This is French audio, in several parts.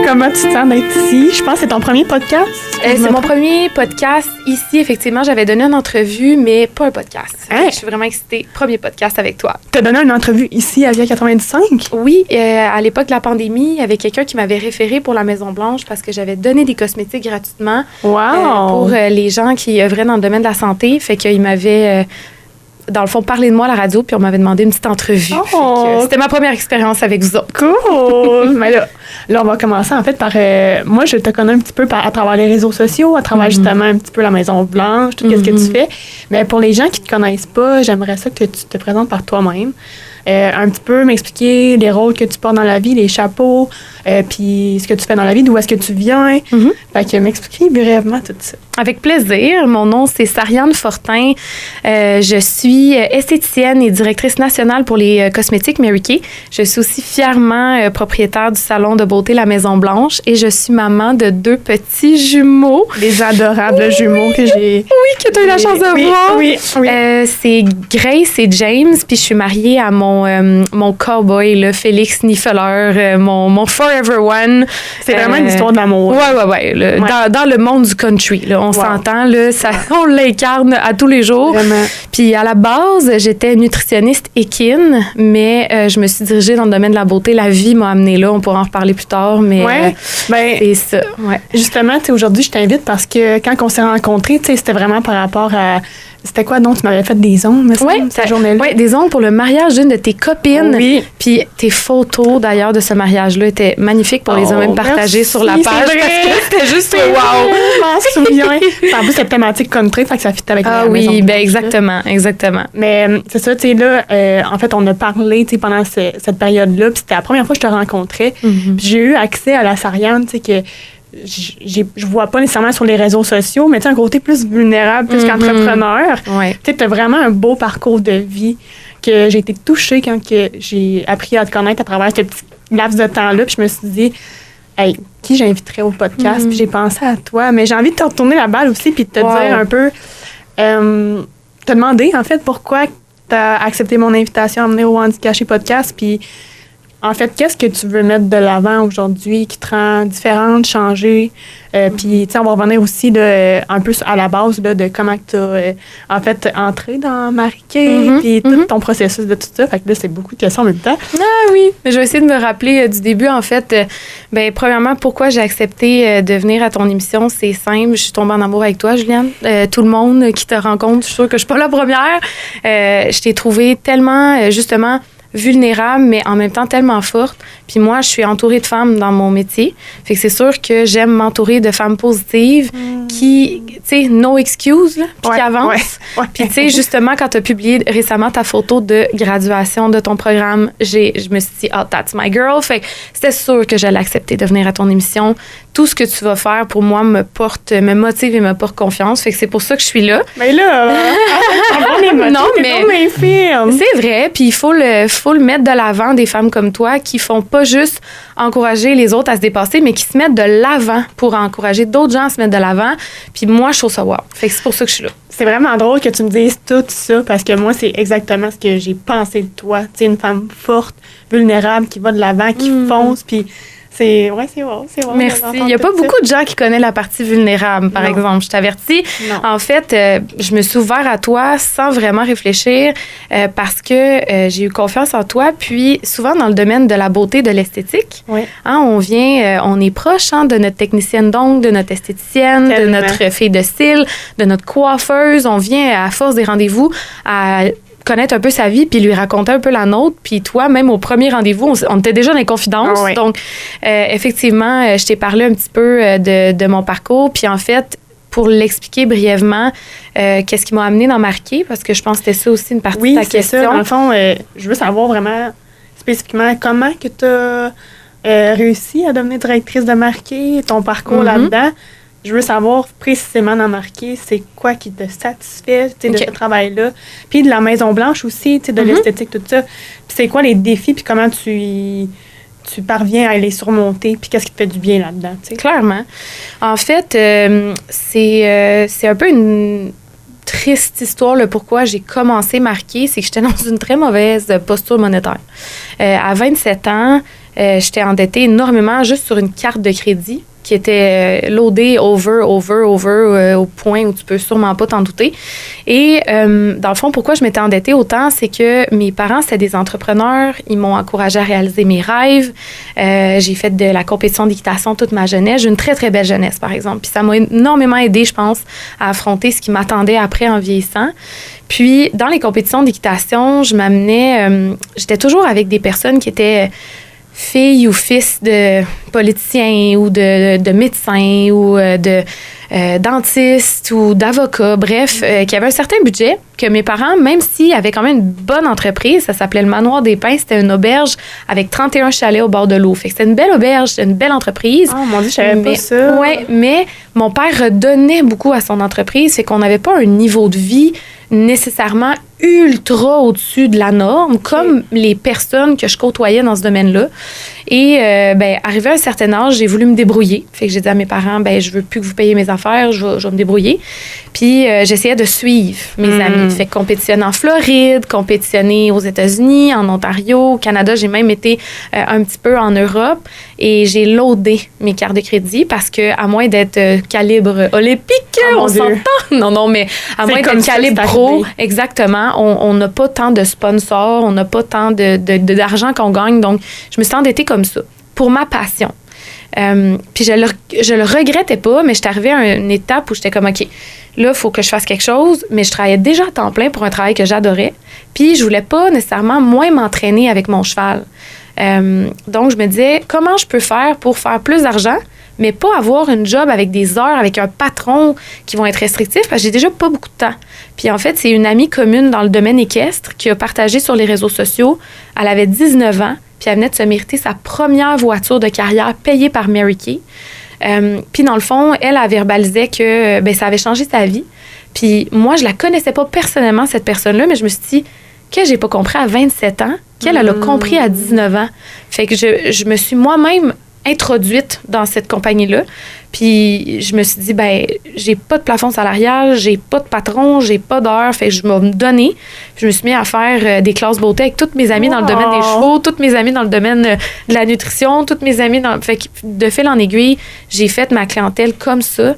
Comment tu te sens d'être ici? Je pense que c'est ton premier podcast. C'est mon premier podcast ici. Effectivement, j'avais donné une entrevue, mais pas un podcast. Hein? Je suis vraiment excitée. Premier podcast avec toi. Tu as donné une entrevue ici à Via 95? Oui, à l'époque de la pandémie, il y avait quelqu'un qui m'avait référé pour la Maison-Blanche parce que j'avais donné des cosmétiques gratuitement pour les gens qui œuvraient dans le domaine de la santé. Fait qu'il m'avait... dans le fond, parler de moi à la radio, puis on m'avait demandé une petite entrevue. C'était ma première expérience avec vous autres. Cool! Mais là, on va commencer en fait par... moi, je te connais un petit peu à travers les réseaux sociaux, à travers justement un petit peu la Maison-Blanche, tout ce que tu fais. Mais pour les gens qui ne te connaissent pas, j'aimerais ça que tu te présentes par toi-même. Un petit peu m'expliquer les rôles que tu portes dans la vie, les chapeaux, puis ce que tu fais dans la vie, d'où est-ce que tu viens. Fait que m'expliquer brièvement tout ça. Avec plaisir. Mon nom, c'est Sariane Fortin. Je suis esthéticienne et directrice nationale pour les cosmétiques Mary Kay. Je suis aussi fièrement propriétaire du salon de beauté La Maison-Blanche et je suis maman de 2 petits jumeaux. Des adorables jumeaux que j'ai... Oui, que tu as eu la chance de voir. Oui. C'est Grace et James, puis je suis mariée à mon cowboy, là, Félix Nifeleur, mon Forever One. C'est vraiment une histoire d'amour. Ouais. Dans le monde du country, là, on s'entend, là, on l'incarne à tous les jours. Vraiment. Puis à la base, j'étais nutritionniste équine, mais je me suis dirigée dans le domaine de la beauté. La vie m'a amenée là, on pourra en reparler plus tard, mais c'est ça. Ouais. Justement, aujourd'hui, je t'invite parce que quand on s'est rencontrés, c'était vraiment par rapport à... C'était quoi donc? Tu m'avais fait des ongles, cette journée-là? Oui, des ongles pour le mariage d'une de tes copines. Oui. Puis tes photos, d'ailleurs, de ce mariage-là étaient magnifiques pour les même partagées sur la page. Parce que c'était juste wow! Je m'en souviens. En plus, c'est thématique country, fait que ça fit avec la maison. Oui, ben exactement. Mais c'est ça, tu sais, là, en fait, on a parlé, tu sais, pendant cette période-là, puis c'était la première fois que je te rencontrais. Puis j'ai eu accès à la Sariane, tu sais, que je vois pas nécessairement sur les réseaux sociaux, mais tu sais, un côté plus vulnérable, plus qu'entrepreneur. Ouais. Tu sais, t'as vraiment un beau parcours de vie que j'ai été touchée quand que j'ai appris à te connaître à travers ce petit laps de temps-là. Puis je me suis dit, hey, qui j'inviterais au podcast? Puis j'ai pensé à toi. Mais j'ai envie de te retourner la balle aussi puis de te dire un peu, te demander, en fait, pourquoi tu as accepté mon invitation à venir au Andy Caché podcast. Puis en fait, qu'est-ce que tu veux mettre de l'avant aujourd'hui qui te rend différente, changée? Puis, tu sais, on va revenir aussi un peu à la base là, de comment tu as, en fait, entré dans Mary Kay, puis tout ton processus de tout ça. Fait que là, c'est beaucoup de questions en même temps. Ah oui, mais je vais essayer de me rappeler du début. En fait, premièrement, pourquoi j'ai accepté de venir à ton émission, c'est simple. Je suis tombée en amour avec toi, Juliane. Tout le monde qui te rencontre, je suis sûre que je suis pas la première. Je t'ai trouvée tellement, justement, vulnérable, mais en même temps tellement forte. Puis moi, je suis entourée de femmes dans mon métier. Fait que c'est sûr que j'aime m'entourer de femmes positives qui, tu sais, no excuse, là, puis qui avancent. Puis tu sais, justement, quand tu as publié récemment ta photo de graduation de ton programme, je me suis dit, oh, that's my girl. Fait que c'était sûr que j'allais accepter de venir à ton émission. Tout ce que tu vas faire, pour moi, me motive et me porte confiance. Fait que c'est pour ça que je suis là. Mais là, non, mais c'est vrai. Puis il faut le mettre de l'avant, des femmes comme toi qui font pas juste encourager les autres à se dépasser, mais qui se mettent de l'avant pour encourager d'autres gens à se mettre de l'avant. Puis moi, je trouve ça wow. Fait que c'est pour ça que je suis là. C'est vraiment drôle que tu me dises tout ça parce que moi, c'est exactement ce que j'ai pensé de toi. Tu sais, une femme forte, vulnérable, qui va de l'avant, qui fonce, puis... C'est wow. Merci. Il n'y a pas beaucoup de gens qui connaissent la partie vulnérable, par exemple. Je t'avertis. En fait, je me suis ouvert à toi sans vraiment réfléchir parce que j'ai eu confiance en toi. Puis, souvent, dans le domaine de la beauté, de l'esthétique, on est proche de notre technicienne d'ongles, de notre esthéticienne, de notre fille de style, de notre coiffeuse. On vient, à force des rendez-vous, à connaître un peu sa vie puis lui raconter un peu la nôtre. Puis toi, même au premier rendez-vous, on était déjà dans les confidences. Donc, effectivement, je t'ai parlé un petit peu de mon parcours. Puis en fait, pour l'expliquer brièvement, qu'est-ce qui m'a amené dans Mary Kay, parce que je pense que c'était ça aussi une partie de ta question. Ça. Dans le fond, je veux savoir vraiment spécifiquement, comment que tu as réussi à devenir directrice de marqué, ton parcours là-dedans. Je veux savoir précisément dans marqué, c'est quoi qui te satisfait de ce travail-là. Puis de la Maison-Blanche aussi, de l'esthétique, tout ça. Puis c'est quoi les défis, puis comment tu parviens à les surmonter, puis qu'est-ce qui te fait du bien là-dedans, t'sais? Clairement. En fait, c'est un peu une triste histoire, le pourquoi j'ai commencé marqué, c'est que j'étais dans une très mauvaise posture monétaire. À 27 ans, j'étais endettée énormément juste sur une carte de crédit qui était loadée over, au point où tu peux sûrement pas t'en douter. Et dans le fond, pourquoi je m'étais endettée autant, c'est que mes parents, c'était des entrepreneurs. Ils m'ont encouragée à réaliser mes rêves. J'ai fait de la compétition d'équitation toute ma jeunesse. J'ai une très, très belle jeunesse, par exemple. Puis ça m'a énormément aidée, je pense, à affronter ce qui m'attendait après en vieillissant. Puis, dans les compétitions d'équitation, j'étais toujours avec des personnes qui étaient filles ou fils de politiciens ou de médecins ou de dentistes ou d'avocats, bref, qui avaient un certain budget, que mes parents, même s'ils avaient quand même une bonne entreprise, ça s'appelait le Manoir des Pins, c'était une auberge avec 31 chalets au bord de l'eau. Fait que c'était une belle auberge, c'était une belle entreprise. Oh mon Dieu, je savais pas ça. Oui, mais mon père redonnait beaucoup à son entreprise, fait qu'on n'avait pas un niveau de vie nécessairement ultra au-dessus de la norme, comme les personnes que je côtoyais dans ce domaine-là. Et arrivé à un certain âge, j'ai voulu me débrouiller. Fait que j'ai dit à mes parents, je veux plus que vous payiez mes affaires, je vais me débrouiller. Puis j'essayais de suivre mes amis. Fait que compétitionner en Floride, compétitionner aux États-Unis, en Ontario, au Canada, j'ai même été un petit peu en Europe. Et j'ai loadé mes cartes de crédit parce que, à moins d'être calibre olympique, on s'entend. Non, mais à moins d'être calibre pro, exactement, on n'a pas tant de sponsors, on n'a pas tant d'argent qu'on gagne. Donc, je me suis endettée comme ça, pour ma passion. Puis je le regrettais pas, mais j'étais arrivée à une étape où j'étais comme, OK, là, il faut que je fasse quelque chose, mais je travaillais déjà à temps plein pour un travail que j'adorais. Puis je voulais pas nécessairement moins m'entraîner avec mon cheval. Donc, je me disais, comment je peux faire pour faire plus d'argent, mais pas avoir une job avec des heures, avec un patron qui vont être restrictifs, parce que j'ai déjà pas beaucoup de temps. Puis en fait, c'est une amie commune dans le domaine équestre qui a partagé sur les réseaux sociaux. Elle avait 19 ans, puis elle venait de se mériter sa première voiture de carrière payée par Mary Kay. Puis dans le fond, elle verbalisait que ça avait changé sa vie. Puis moi, je la connaissais pas personnellement, cette personne-là, mais je me suis dit que j'ai pas compris à 27 ans, qu'elle a compris à 19 ans. Fait que je me suis moi-même introduite dans cette compagnie-là. Puis je me suis dit, j'ai pas de plafond salarial, j'ai pas de patron, j'ai pas d'heure. Fait que je vais me donner. Puis je me suis mis à faire des classes beauté avec toutes mes amies dans le domaine des chevaux, toutes mes amies dans le domaine de la nutrition, toutes mes amies dans... Fait que de fil en aiguille, j'ai fait ma clientèle comme ça,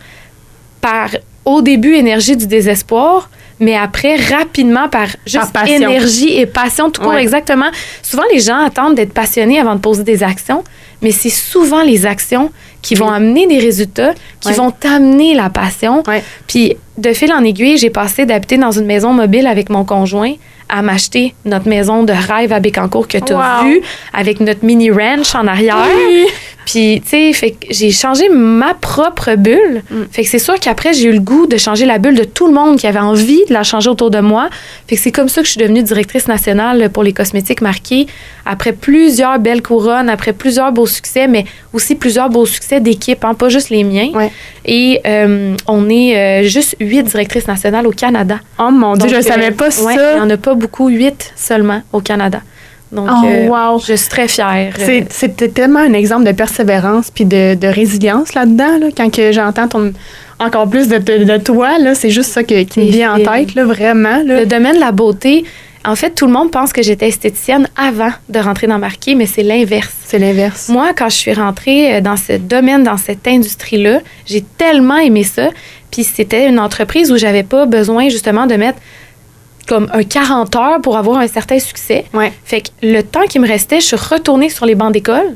par, au début, énergie du désespoir, mais après, rapidement, par juste énergie et passion, tout court, exactement. Souvent, les gens attendent d'être passionnés avant de poser des actions, mais c'est souvent les actions qui vont amener des résultats, qui vont t'amener la passion. Puis, de fil en aiguille, j'ai passé d'habiter dans une maison mobile avec mon conjoint à m'acheter notre maison de rêve à Bécancour que tu as vue, avec notre mini ranch en arrière. Oui. Puis, tu sais, fait que j'ai changé ma propre bulle. Fait que c'est sûr qu'après, j'ai eu le goût de changer la bulle de tout le monde qui avait envie de la changer autour de moi. Fait que c'est comme ça que je suis devenue directrice nationale pour les cosmétiques marqués. Après plusieurs belles couronnes, après plusieurs beaux succès, mais aussi plusieurs beaux succès d'équipe, hein, pas juste les miens. Et on est juste 8 directrices nationales au Canada. Oh mon Dieu, je ne savais pas ça. Il n'y en a pas beaucoup, 8 seulement au Canada. Donc, je suis très fière. C'était tellement un exemple de persévérance puis de résilience là-dedans. Là, quand que j'entends encore plus de toi, là, c'est juste ça qui me vient en tête, là, vraiment. Là. Le domaine de la beauté, en fait, tout le monde pense que j'étais esthéticienne avant de rentrer dans Marqué, mais c'est l'inverse. C'est l'inverse. Moi, quand je suis rentrée dans ce domaine, dans cette industrie-là, j'ai tellement aimé ça. Puis c'était une entreprise où j'avais pas besoin, justement, de mettre comme un 40 heures pour avoir un certain succès. Fait que le temps qui me restait, je suis retournée sur les bancs d'école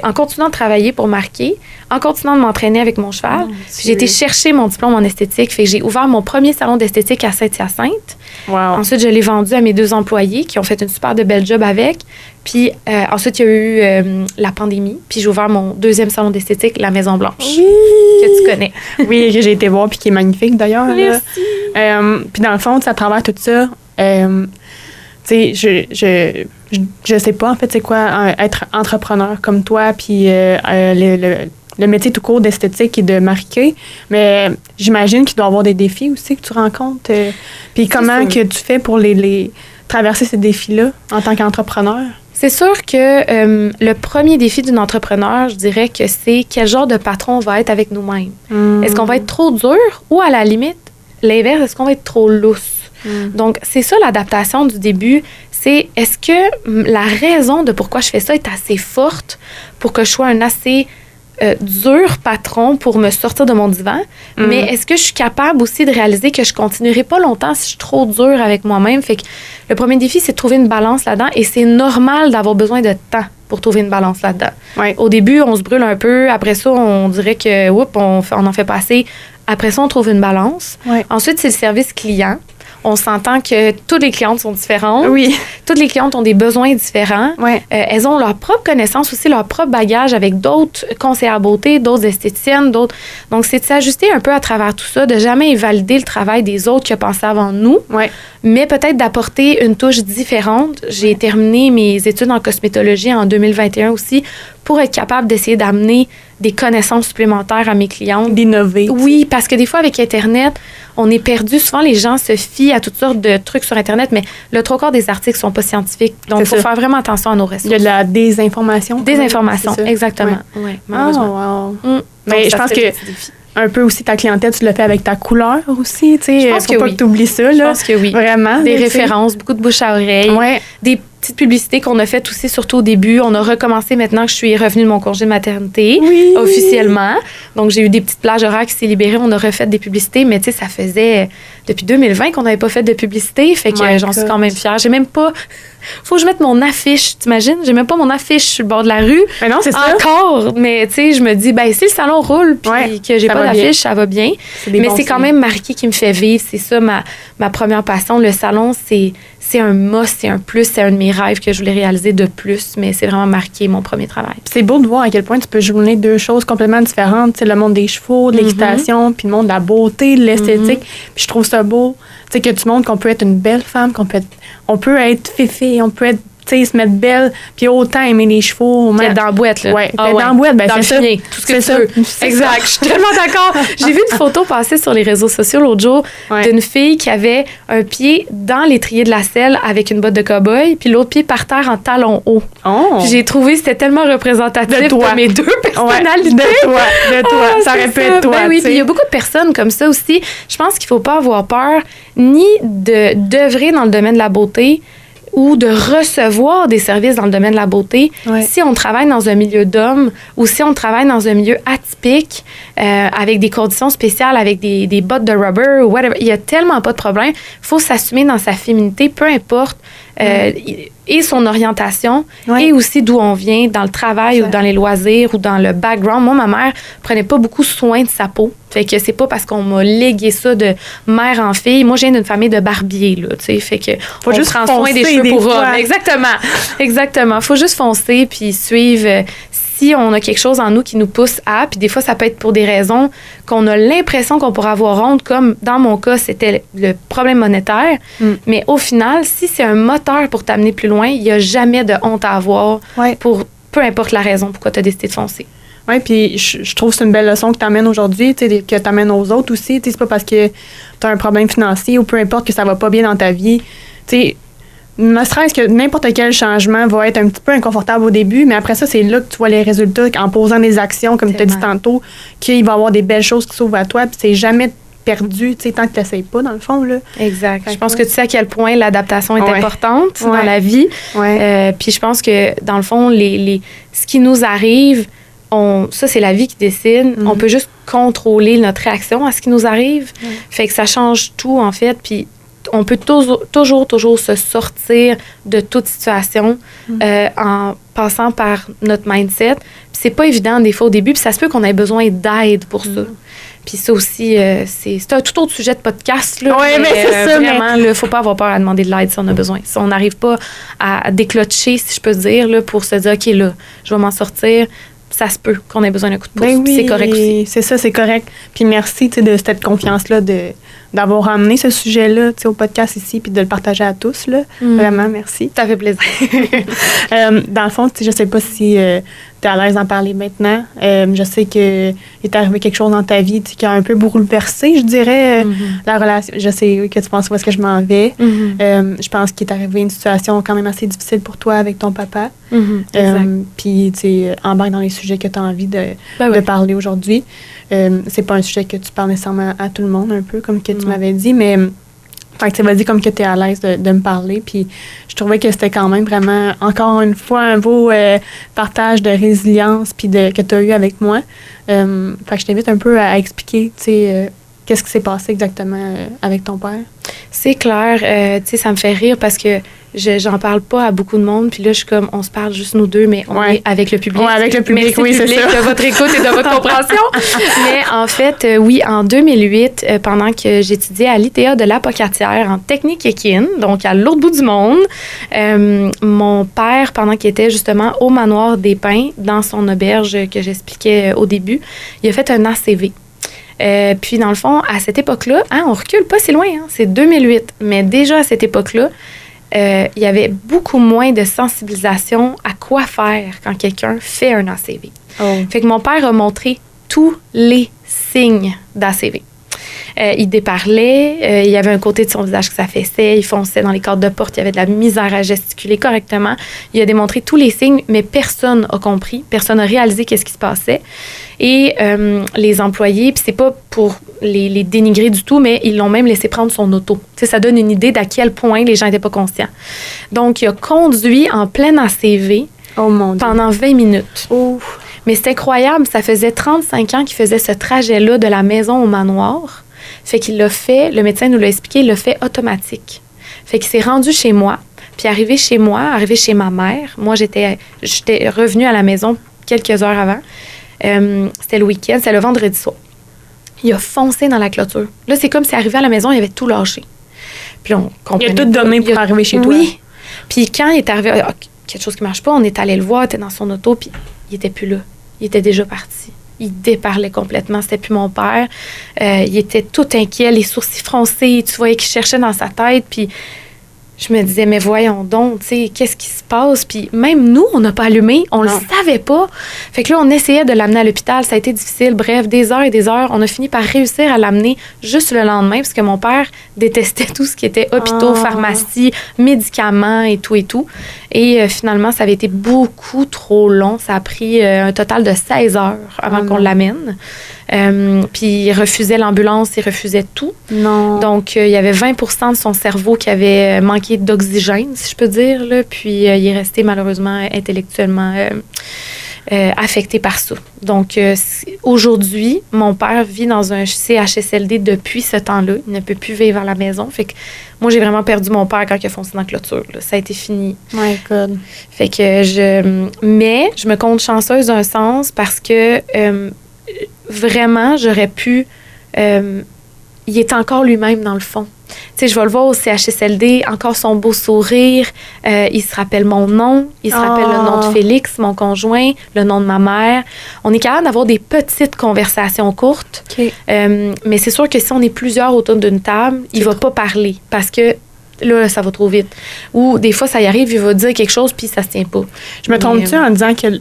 en continuant de travailler pour Marqué, en continuant de m'entraîner avec mon cheval. J'ai été chercher mon diplôme en esthétique. Fait que j'ai ouvert mon premier salon d'esthétique à Saint-Hyacinthe. Ensuite, je l'ai vendu à mes 2 employés qui ont fait une super de belle job avec. Puis ensuite, il y a eu la pandémie. Puis j'ai ouvert mon 2e salon d'esthétique, la Maison-Blanche, que tu connais. Oui, que j'ai été voir puis qui est magnifique d'ailleurs. Merci. Puis dans le fond, à travers tout ça, tu sais, je sais pas, en fait, c'est quoi être entrepreneur comme toi, puis le métier tout court d'esthétique et de marquer. Mais j'imagine qu'il doit y avoir des défis aussi que tu rencontres. Puis comment que tu fais pour les traverser ces défis-là en tant qu'entrepreneur? C'est sûr que le premier défi d'une entrepreneur, je dirais que c'est quel genre de patron on va être avec nous-mêmes. Est-ce qu'on va être trop dur ou à la limite, l'inverse, est-ce qu'on va être trop lousse? Donc, c'est ça l'adaptation du début. C'est est-ce que la raison de pourquoi je fais ça est assez forte pour que je sois un assez dur patron pour me sortir de mon divan, mais est-ce que je suis capable aussi de réaliser que je continuerai pas longtemps si je suis trop dure avec moi-même? Fait que le premier défi, c'est de trouver une balance là-dedans et c'est normal d'avoir besoin de temps pour trouver une balance là-dedans. Ouais. Au début, on se brûle un peu. Après ça, on dirait que, on en fait pas assez. Après ça, on trouve une balance. Ouais. Ensuite, c'est le service client. On s'entend que toutes les clientes sont différentes. Oui. Toutes les clientes ont des besoins différents. Ouais. Elles ont leur propre connaissance aussi, leur propre bagage avec d'autres conseillères beauté, d'autres esthéticiennes, d'autres. Donc, c'est de s'ajuster un peu à travers tout ça, de jamais invalider le travail des autres qui ont pensé avant nous, mais peut-être d'apporter une touche différente. J'ai terminé mes études en cosmétologie en 2021 aussi pour être capable d'essayer d'amener des connaissances supplémentaires à mes clientes. D'innover. Oui, parce que des fois, avec Internet, on est perdu. Souvent, les gens se fient à toutes sortes de trucs sur Internet, mais le trois quarts des articles ne sont pas scientifiques. Donc, il faut faire vraiment attention à nos ressources. Il y a de la désinformation. Désinformation, exactement. Ouais. Malheureusement. Mais je pense que un peu aussi ta clientèle, tu le fais avec ta couleur aussi. Je pense que pas que tu oublies ça. Je pense que oui. Vraiment. Des références, beaucoup de bouche à oreille. Ouais. Des petites publicités qu'on a faites aussi, surtout au début. On a recommencé maintenant que je suis revenue de mon congé de maternité, officiellement. Donc, j'ai eu des petites plages horaires qui s'est libérées. On a refait des publicités, mais tu sais, ça faisait depuis 2020 qu'on n'avait pas fait de publicité. Fait que j'en suis quand même fière. J'ai même pas... Faut que je mette mon affiche, t'imagines? J'ai même pas mon affiche sur le bord de la rue. Mais non, c'est ça. Encore. Mais tu sais, je me dis, ben si le salon roule puis que j'ai pas d'affiche, ça va bien. Mais c'est quand même Marquis qui me fait vivre. C'est ça ma première passion. Le salon, c'est un must, c'est un plus, c'est un de mes rêves que je voulais réaliser de plus. Mais c'est vraiment Marquis, mon premier travail. C'est beau de voir à quel point tu peux joindre deux choses complètement différentes. C'est le monde des chevaux, de l'équitation, puis le monde de la beauté, de l'esthétique. Puis je trouve ça beau. Tu sais, que tu montres qu'on peut être une belle femme, on peut être fifi, on peut être, tu sais, se mettre belle, puis autant aimer les chevaux. Être dans la boîte, là. Oui, être dans la boîte, ben dans c'est ça. Tout ce que tu veux. Exact, je suis tellement d'accord. J'ai vu une photo passer sur les réseaux sociaux l'autre jour d'une fille qui avait un pied dans l'étrier de la selle avec une botte de cow-boy, puis l'autre pied par terre en talons hauts. Puis j'ai trouvé que c'était tellement représentatif de mes deux personnalités. De toi. Ça aurait pu être toi. Ben oui, puis il y a beaucoup de personnes comme ça aussi. Je pense qu'il ne faut pas avoir peur ni d'œuvrer dans le domaine de la beauté ou de recevoir des services dans le domaine de la beauté, si on travaille dans un milieu d'hommes ou si on travaille dans un milieu atypique, avec des conditions spéciales, avec des bottes de rubber ou whatever, il n'y a tellement pas de problème. Il faut s'assumer dans sa féminité, peu importe, et son orientation, et aussi d'où on vient, dans le travail ou dans les loisirs ou dans le background. Moi, ma mère prenait pas beaucoup soin de sa peau. Fait que c'est pas parce qu'on m'a légué ça de mère en fille. Moi, je viens d'une famille de barbiers, là, tu sais. Fait que faut juste prend soin des cheveux pour hommes. Exactement. Faut juste foncer puis suivre. Si on a quelque chose en nous qui nous pousse à, puis des fois, ça peut être pour des raisons qu'on a l'impression qu'on pourrait avoir honte, comme dans mon cas, c'était le problème monétaire. Mais au final, si c'est un moteur pour t'amener plus loin, il n'y a jamais de honte à avoir pour peu importe la raison pourquoi tu as décidé de foncer. Oui, puis je trouve que c'est une belle leçon que tu amènes aujourd'hui, que tu amènes aux autres aussi. C'est pas parce que tu as un problème financier ou peu importe que ça va pas bien dans ta vie. Ne serait-ce que n'importe quel changement va être un petit peu inconfortable au début, mais après ça, c'est là que tu vois les résultats en posant des actions, comme tu as dit tantôt, qu'il va y avoir des belles choses qui s'ouvrent à toi, puis c'est jamais perdu, tant que tu n'essayes pas, dans le fond. Là. Exact. Je pense que tu sais à quel point l'adaptation est importante dans la vie. Puis je pense que, dans le fond, ce qui nous arrive, ça, c'est la vie qui décide. On peut juste contrôler notre réaction à ce qui nous arrive. Fait que ça change tout, en fait. Puis on peut toujours se sortir de toute situation en passant par notre mindset. Puis c'est pas évident, des fois, au début. Puis ça se peut qu'on ait besoin d'aide pour ça. Puis ça aussi, c'est un tout autre sujet de podcast. Là, mais c'est ça. Vraiment, il ne faut pas avoir peur à demander de l'aide si on a besoin. Si on n'arrive pas à déclencher, si je peux dire, là, pour se dire, OK, là, je vais m'en sortir, ça se peut qu'on ait besoin d'un coup de pouce. C'est correct aussi. C'est ça, c'est correct. Puis merci de cette confiance-là de d'avoir amené ce sujet-là, tu sais, au podcast ici, puis de le partager à tous, là. Vraiment, merci. Ça fait plaisir. Dans le fond, tu sais, je sais pas si tu es à l'aise d'en parler maintenant. Je sais qu'il est arrivé quelque chose dans ta vie, tu sais, qui a un peu bouleversé, je dirais, la relation. Je sais que tu penses où est-ce que je m'en vais. Je pense qu'il est arrivé une situation quand même assez difficile pour toi avec ton papa. Puis, tu sais, embarque dans les sujets que tu as envie de parler aujourd'hui. C'est pas un sujet que tu parles nécessairement à tout le monde, un peu, comme que tu m'avais dit, mais fait que tu vas dire comme que tu es à l'aise de me parler. Puis je trouvais que c'était quand même vraiment, encore une fois, un beau partage de résilience puis que tu as eu avec moi. Fait que je t'invite un peu à expliquer, tu sais, qu'est-ce qui s'est passé exactement avec ton père. C'est clair. Tu sais, ça me fait rire parce que j'en parle pas à beaucoup de monde. Puis là, je suis comme, on se parle juste nous deux, mais on est avec le public. Oui, avec le public, merci oui, c'est public ça. de votre écoute et de votre compréhension. Mais en fait, oui, en 2008, pendant que j'étudiais à l'ITA de l'Apocatière en technique équine, donc à l'autre bout du monde, mon père, pendant qu'il était justement au manoir des Pins, dans son auberge que j'expliquais au début, il a fait un ACV. Puis, dans le fond, à cette époque-là, on recule pas si loin, c'est 2008, mais déjà à cette époque-là, il y avait beaucoup moins de sensibilisation à quoi faire quand quelqu'un fait un ACV. Fait que mon père a montré tous les signes d'ACV. Il déparlait, il y avait un côté de son visage qui s'affaissait, il fonçait dans les cadres de porte, il y avait de la misère à gesticuler correctement. Il a démontré tous les signes, mais personne n'a compris, personne n'a réalisé qu'est-ce qui se passait. Et les employés, puis c'est pas pour les dénigrer du tout, mais ils l'ont même laissé prendre son auto. Tu sais, ça donne une idée d'à quel point les gens n'étaient pas conscients. Donc, il a conduit en plein ACV pendant 20 minutes. Mais c'est incroyable, ça faisait 35 ans qu'il faisait ce trajet-là de la maison au manoir. Fait qu'il l'a fait, le médecin nous l'a expliqué, il l'a fait automatique. Fait qu'il s'est rendu chez moi, puis arrivé chez ma mère. Moi, j'étais revenue à la maison quelques heures avant. C'était le week-end, c'était le vendredi soir. Il a foncé dans la clôture. Là, c'est comme s'il arrivait à la maison, il avait tout lâché. Puis on comprenait. Il a tout donné pour arriver chez toi. Oui. Puis quand il est arrivé, quelque chose qui marche pas, on est allé le voir, il était dans son auto, puis il était plus là. Il était déjà parti. Il déparlait complètement. C'était plus mon père. Il était tout inquiet, les sourcils froncés. Tu voyais qu'il cherchait dans sa tête. Puis je me disais, mais voyons donc, tu sais, qu'est-ce qui se passe? Puis même nous, on n'a pas allumé. On le savait pas. Fait que là, on essayait de l'amener à l'hôpital. Ça a été difficile. Bref, des heures et des heures. On a fini par réussir à l'amener juste le lendemain parce que mon père détestait tout ce qui était hôpitaux, pharmacie, médicaments et tout et tout. Et finalement, ça avait été beaucoup trop long. Ça a pris un total de 16 heures avant qu'on l'amène. Puis il refusait l'ambulance, il refusait tout. Donc, il y avait 20% de son cerveau qui avait manqué d'oxygène, si je peux dire. Là. Puis, il est resté malheureusement intellectuellement affecté par ça. Donc, aujourd'hui, mon père vit dans un CHSLD depuis ce temps-là. Il ne peut plus vivre à la maison. Fait que moi, j'ai vraiment perdu mon père quand il a foncé dans la clôture. Là. Ça a été fini. My God. Fait que mais je me compte chanceuse d'un sens parce que vraiment, j'aurais pu... il est encore lui-même dans le fond. Tu sais, je vais le voir au CHSLD, encore son beau sourire. Il se rappelle mon nom. Il se rappelle le nom de Félix, mon conjoint, le nom de ma mère. On est capable d'avoir des petites conversations courtes. Mais c'est sûr que si on est plusieurs autour d'une table, il va pas parler parce que là, ça va trop vite. Ou des fois, ça y arrive, il va dire quelque chose puis ça se tient pas. Je me trompe-tu en disant que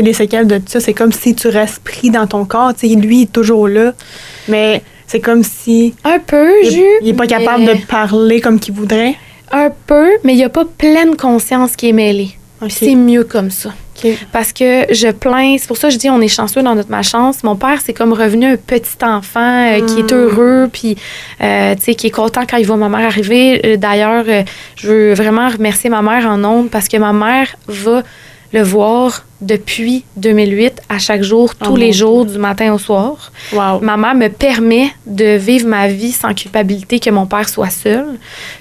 les séquelles de ça, c'est comme si tu restes pris dans ton corps. T'sais, lui, il est toujours là, mais c'est comme si... Un peu, il n'est pas capable de parler comme qu'il voudrait. Un peu, mais il n'y a pas pleine conscience qui est mêlée. C'est mieux comme ça. Parce que je plains... C'est pour ça que je dis on est chanceux dans notre malchance. Mon père, c'est comme revenu un petit enfant qui est heureux, puis qui est content quand il voit ma mère arriver. D'ailleurs, je veux vraiment remercier ma mère en ondes parce que ma mère va le voir depuis 2008 à chaque jour, tous les jours, du matin au soir. Wow. Ma mère me permet de vivre ma vie sans culpabilité que mon père soit seul.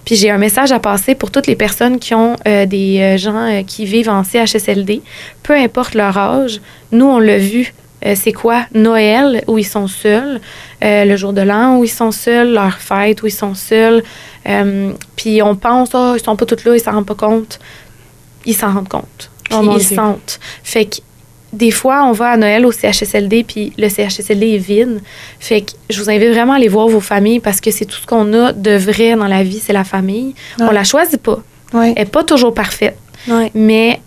Puis j'ai un message à passer pour toutes les personnes qui ont des gens qui vivent en CHSLD, peu importe leur âge. Nous, on l'a vu. C'est quoi? Noël, où ils sont seuls. Le jour de l'an, où ils sont seuls. Leur fête, où ils sont seuls. Puis on pense, ils sont pas tous là, ils s'en rendent pas compte. Ils s'en rendent compte. Puis ils sentent. Fait que des fois, on va à Noël au CHSLD, puis le CHSLD est vide. Fait que je vous invite vraiment à aller voir vos familles parce que c'est tout ce qu'on a de vrai dans la vie, c'est la famille. Ouais. On la choisit pas. Ouais. Elle n'est pas toujours parfaite. Ouais. Mais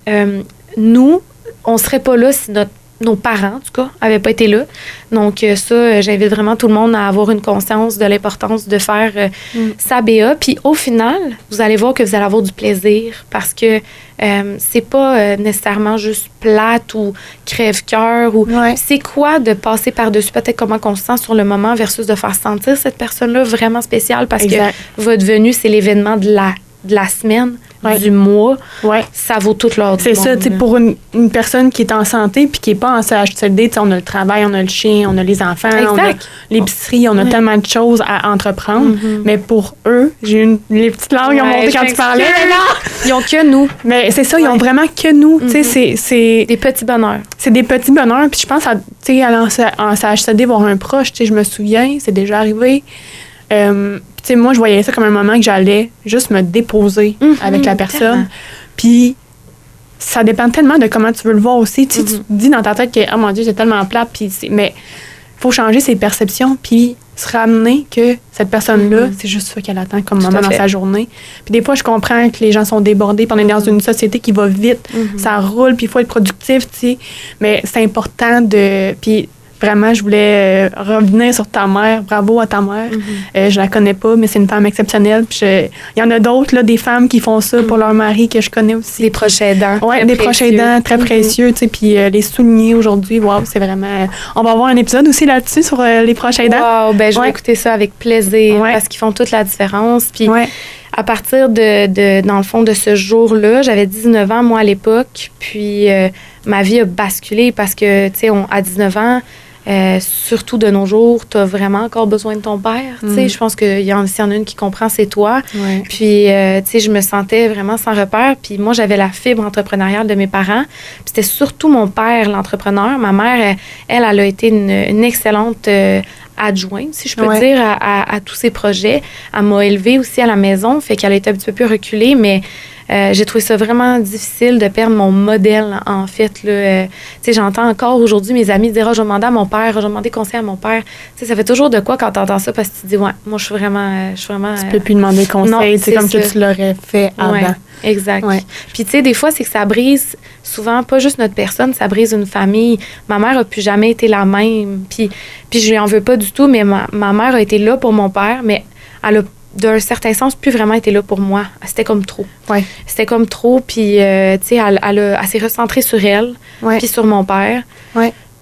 nous, on serait pas là si nos parents, en tout cas, n'avaient pas été là. Donc, ça, j'invite vraiment tout le monde à avoir une conscience de l'importance de faire sa BA. Puis, au final, vous allez voir que vous allez avoir du plaisir parce que c'est pas nécessairement juste plate ou crève-cœur. Ou c'est quoi de passer par-dessus peut-être comment on se sent sur le moment versus de faire sentir cette personne-là vraiment spéciale parce que votre venue, c'est l'événement de la semaine. Du mois, ça vaut tout l'ordre. C'est ça, tu sais, pour une personne qui est en santé puis qui n'est pas en CHSLD, on a le travail, on a le chien, on a les enfants, on a l'épicerie, on a tellement de choses à entreprendre. Mais pour eux, j'ai les petites larmes qui ont monté quand tu parlais. Ils ont que nous. Mais c'est ça, ils ont vraiment que nous. Tu sais, c'est des petits bonheurs. C'est des petits bonheurs. Puis je pense, tu sais, aller en CHSLD voir un proche, tu sais, je me souviens, c'est déjà arrivé. Tu sais, moi, je voyais ça comme un moment que j'allais juste me déposer avec la personne. Puis, ça dépend tellement de comment tu veux le voir aussi. Tu te dis dans ta tête que, oh mon Dieu, c'est tellement plate. Mais il faut changer ses perceptions. Puis, se ramener que cette personne-là, c'est juste ça qu'elle attend comme moment dans sa journée. Puis, des fois, je comprends que les gens sont débordés. Puis, on est dans une société qui va vite. Ça roule. Puis, il faut être productif, tu sais. Mais c'est important de. Puis, vraiment, je voulais revenir sur ta mère. Bravo à ta mère. Je la connais pas, mais c'est une femme exceptionnelle. Puis il y en a d'autres, là, des femmes qui font ça pour leur mari que je connais aussi. Des proches aidants. Oui, des proches aidants très précieux. Tu sais, puis les souligner aujourd'hui, wow, c'est vraiment... On va avoir un épisode aussi là-dessus sur les proches aidants. Wow, ben je vais écouter ça avec plaisir parce qu'ils font toute la différence. Puis à partir dans le fond, de ce jour-là, j'avais 19 ans, moi, à l'époque. Puis ma vie a basculé parce que, tu sais, à 19 ans... surtout de nos jours, tu as vraiment encore besoin de ton père. Je pense qu'il y en a une qui comprend, c'est toi. Puis, tu sais, je me sentais vraiment sans repère. Puis moi, j'avais la fibre entrepreneuriale de mes parents. Puis c'était surtout mon père, l'entrepreneur. Ma mère, elle a été une excellente adjointe, si je peux dire, à tous ces projets. Elle m'a élevée aussi à la maison, fait qu'elle a été un petit peu plus reculée, mais... j'ai trouvé ça vraiment difficile de perdre mon modèle, en fait. Tu sais, j'entends encore aujourd'hui mes amis dire « je vais demander à mon père, je vais demander conseil à mon père. » Tu sais, ça fait toujours de quoi quand tu entends ça parce que tu te dis « ouais, moi, je suis vraiment tu peux plus demander conseil, c'est comme ça. Que tu l'aurais fait avant. Ouais, exact. Ouais. Puis, tu sais, des fois, c'est que ça brise souvent, pas juste notre personne, ça brise une famille. Ma mère a plus jamais été la même. Puis je lui en veux pas du tout, mais ma mère a été là pour mon père, mais elle a d'un certain sens, plus vraiment été là pour moi. C'était comme trop. C'était comme trop, puis, tu sais, elle s'est recentrée sur elle, puis sur mon père.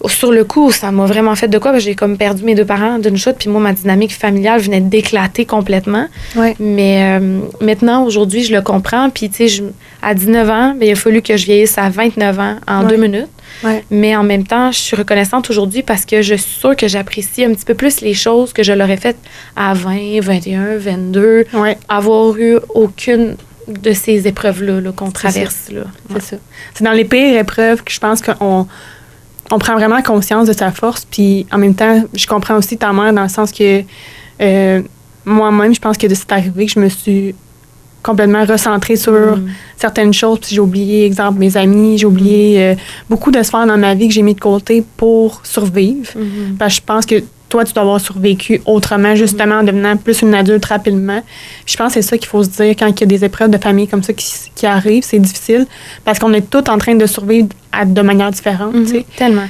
Sur le coup, ça m'a vraiment fait de quoi? Parce que j'ai comme perdu mes deux parents d'une chute, puis moi, ma dynamique familiale venait d'éclater complètement. Mais maintenant, aujourd'hui, je le comprends, puis, tu sais, à 19 ans, bien, il a fallu que je vieillisse à 29 ans en 2 minutes. Mais en même temps, je suis reconnaissante aujourd'hui parce que je suis sûre que j'apprécie un petit peu plus les choses que je l'aurais faites à 20, 21, 22, avoir eu aucune de ces épreuves-là qu'on traverse. C'est ça. C'est dans les pires épreuves que je pense qu'on prend vraiment conscience de sa force. Puis en même temps, je comprends aussi ta mère dans le sens que moi-même, je pense que c'est arrivé que je me suis complètement recentrée sur certaines choses. Puis j'ai oublié, exemple, mes amis, j'ai oublié beaucoup de sphères dans ma vie que j'ai mis de côté pour survivre. Parce que je pense que toi, tu dois avoir survécu autrement, justement, en devenant plus une adulte rapidement. Puis je pense que c'est ça qu'il faut se dire quand il y a des épreuves de famille comme ça qui arrivent. C'est difficile parce qu'on est tous en train de survivre de manière différente. Tu sais. Tellement.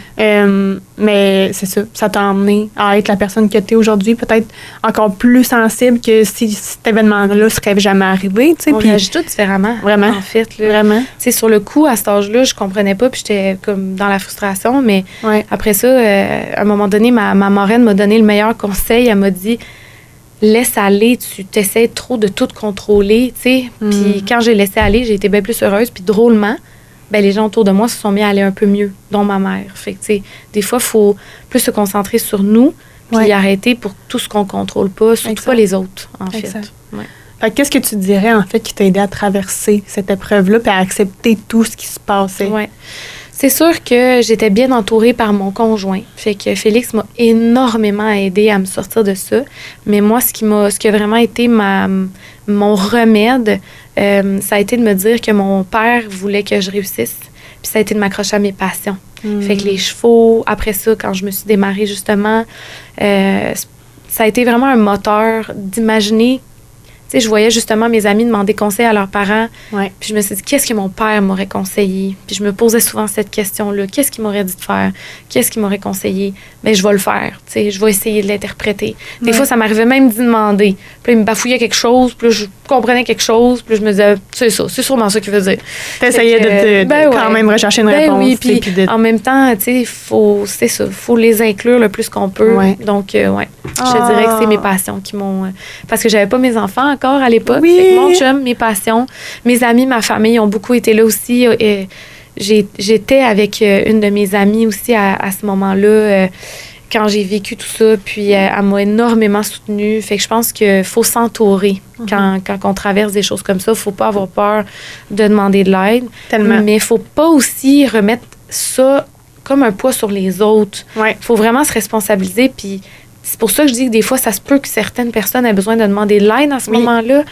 Mais c'est ça. Ça t'a emmené à être la personne que tu es aujourd'hui, peut-être encore plus sensible que si cet événement-là ne serait jamais arrivé. Tu sais. On réagit tout différemment. Vraiment. En fait. Là. Vraiment. Tu sais, sur le coup, à cet âge-là, je comprenais pas, puis j'étais comme dans la frustration. Mais après ça, à un moment donné, ma marraine m'a donné le meilleur conseil. Elle m'a dit laisse aller, tu t'essaies trop de tout contrôler, tu sais. Puis quand j'ai laissé aller, j'ai été bien plus heureuse. Puis drôlement, ben les gens autour de moi se sont mis à aller un peu mieux, dont ma mère. Fait que, tu sais, des fois, il faut plus se concentrer sur nous, puis arrêter pour tout ce qu'on contrôle pas, surtout pas les autres, en fait. Fait que qu'est-ce que tu dirais, en fait, qui t'a aidé à traverser cette épreuve-là puis à accepter tout ce qui se passait? C'est sûr que j'étais bien entourée par mon conjoint. Fait que Félix m'a énormément aidée à me sortir de ça. Mais moi, ce qui a vraiment été mon remède, ça a été de me dire que mon père voulait que je réussisse. Puis ça a été de m'accrocher à mes passions. Fait que les chevaux, après ça, quand je me suis démarrée, justement, ça a été vraiment un moteur d'imaginer. Tu sais, je voyais justement mes amis demander conseil à leurs parents. Ouais. Puis je me suis dit, qu'est-ce que mon père m'aurait conseillé? Puis je me posais souvent cette question-là. Qu'est-ce qu'il m'aurait dit de faire? Qu'est-ce qu'il m'aurait conseillé? Bien, je vais le faire. Tu sais, je vais essayer de l'interpréter. Des fois, ça m'arrivait même d'y demander. Puis il me bafouillait quelque chose. Puis là, je comprenais quelque chose. Puis là, je me disais, c'est ça. C'est sûrement ça qu'il veut dire. T'essayais de quand même rechercher une réponse. Oui, puis en même temps, tu sais, c'est ça. Faut les inclure le plus qu'on peut. Ouais. Donc, je te dirais que c'est mes passions qui m'ont... parce que j'avais pas mes enfants encore à l'époque. Oui. Fait que mon chum, mes passions, mes amis, ma famille ont beaucoup été là aussi. J'étais avec une de mes amies aussi à ce moment-là quand j'ai vécu tout ça. Puis elle m'a énormément soutenue. Fait que je pense qu'il faut s'entourer quand on traverse des choses comme ça. Faut pas avoir peur de demander de l'aide. Tellement. Mais faut pas aussi remettre ça comme un poids sur les autres. Ouais. Faut vraiment se responsabiliser. Puis c'est pour ça que je dis que des fois, ça se peut que certaines personnes aient besoin de demander de l'aide à ce moment-là.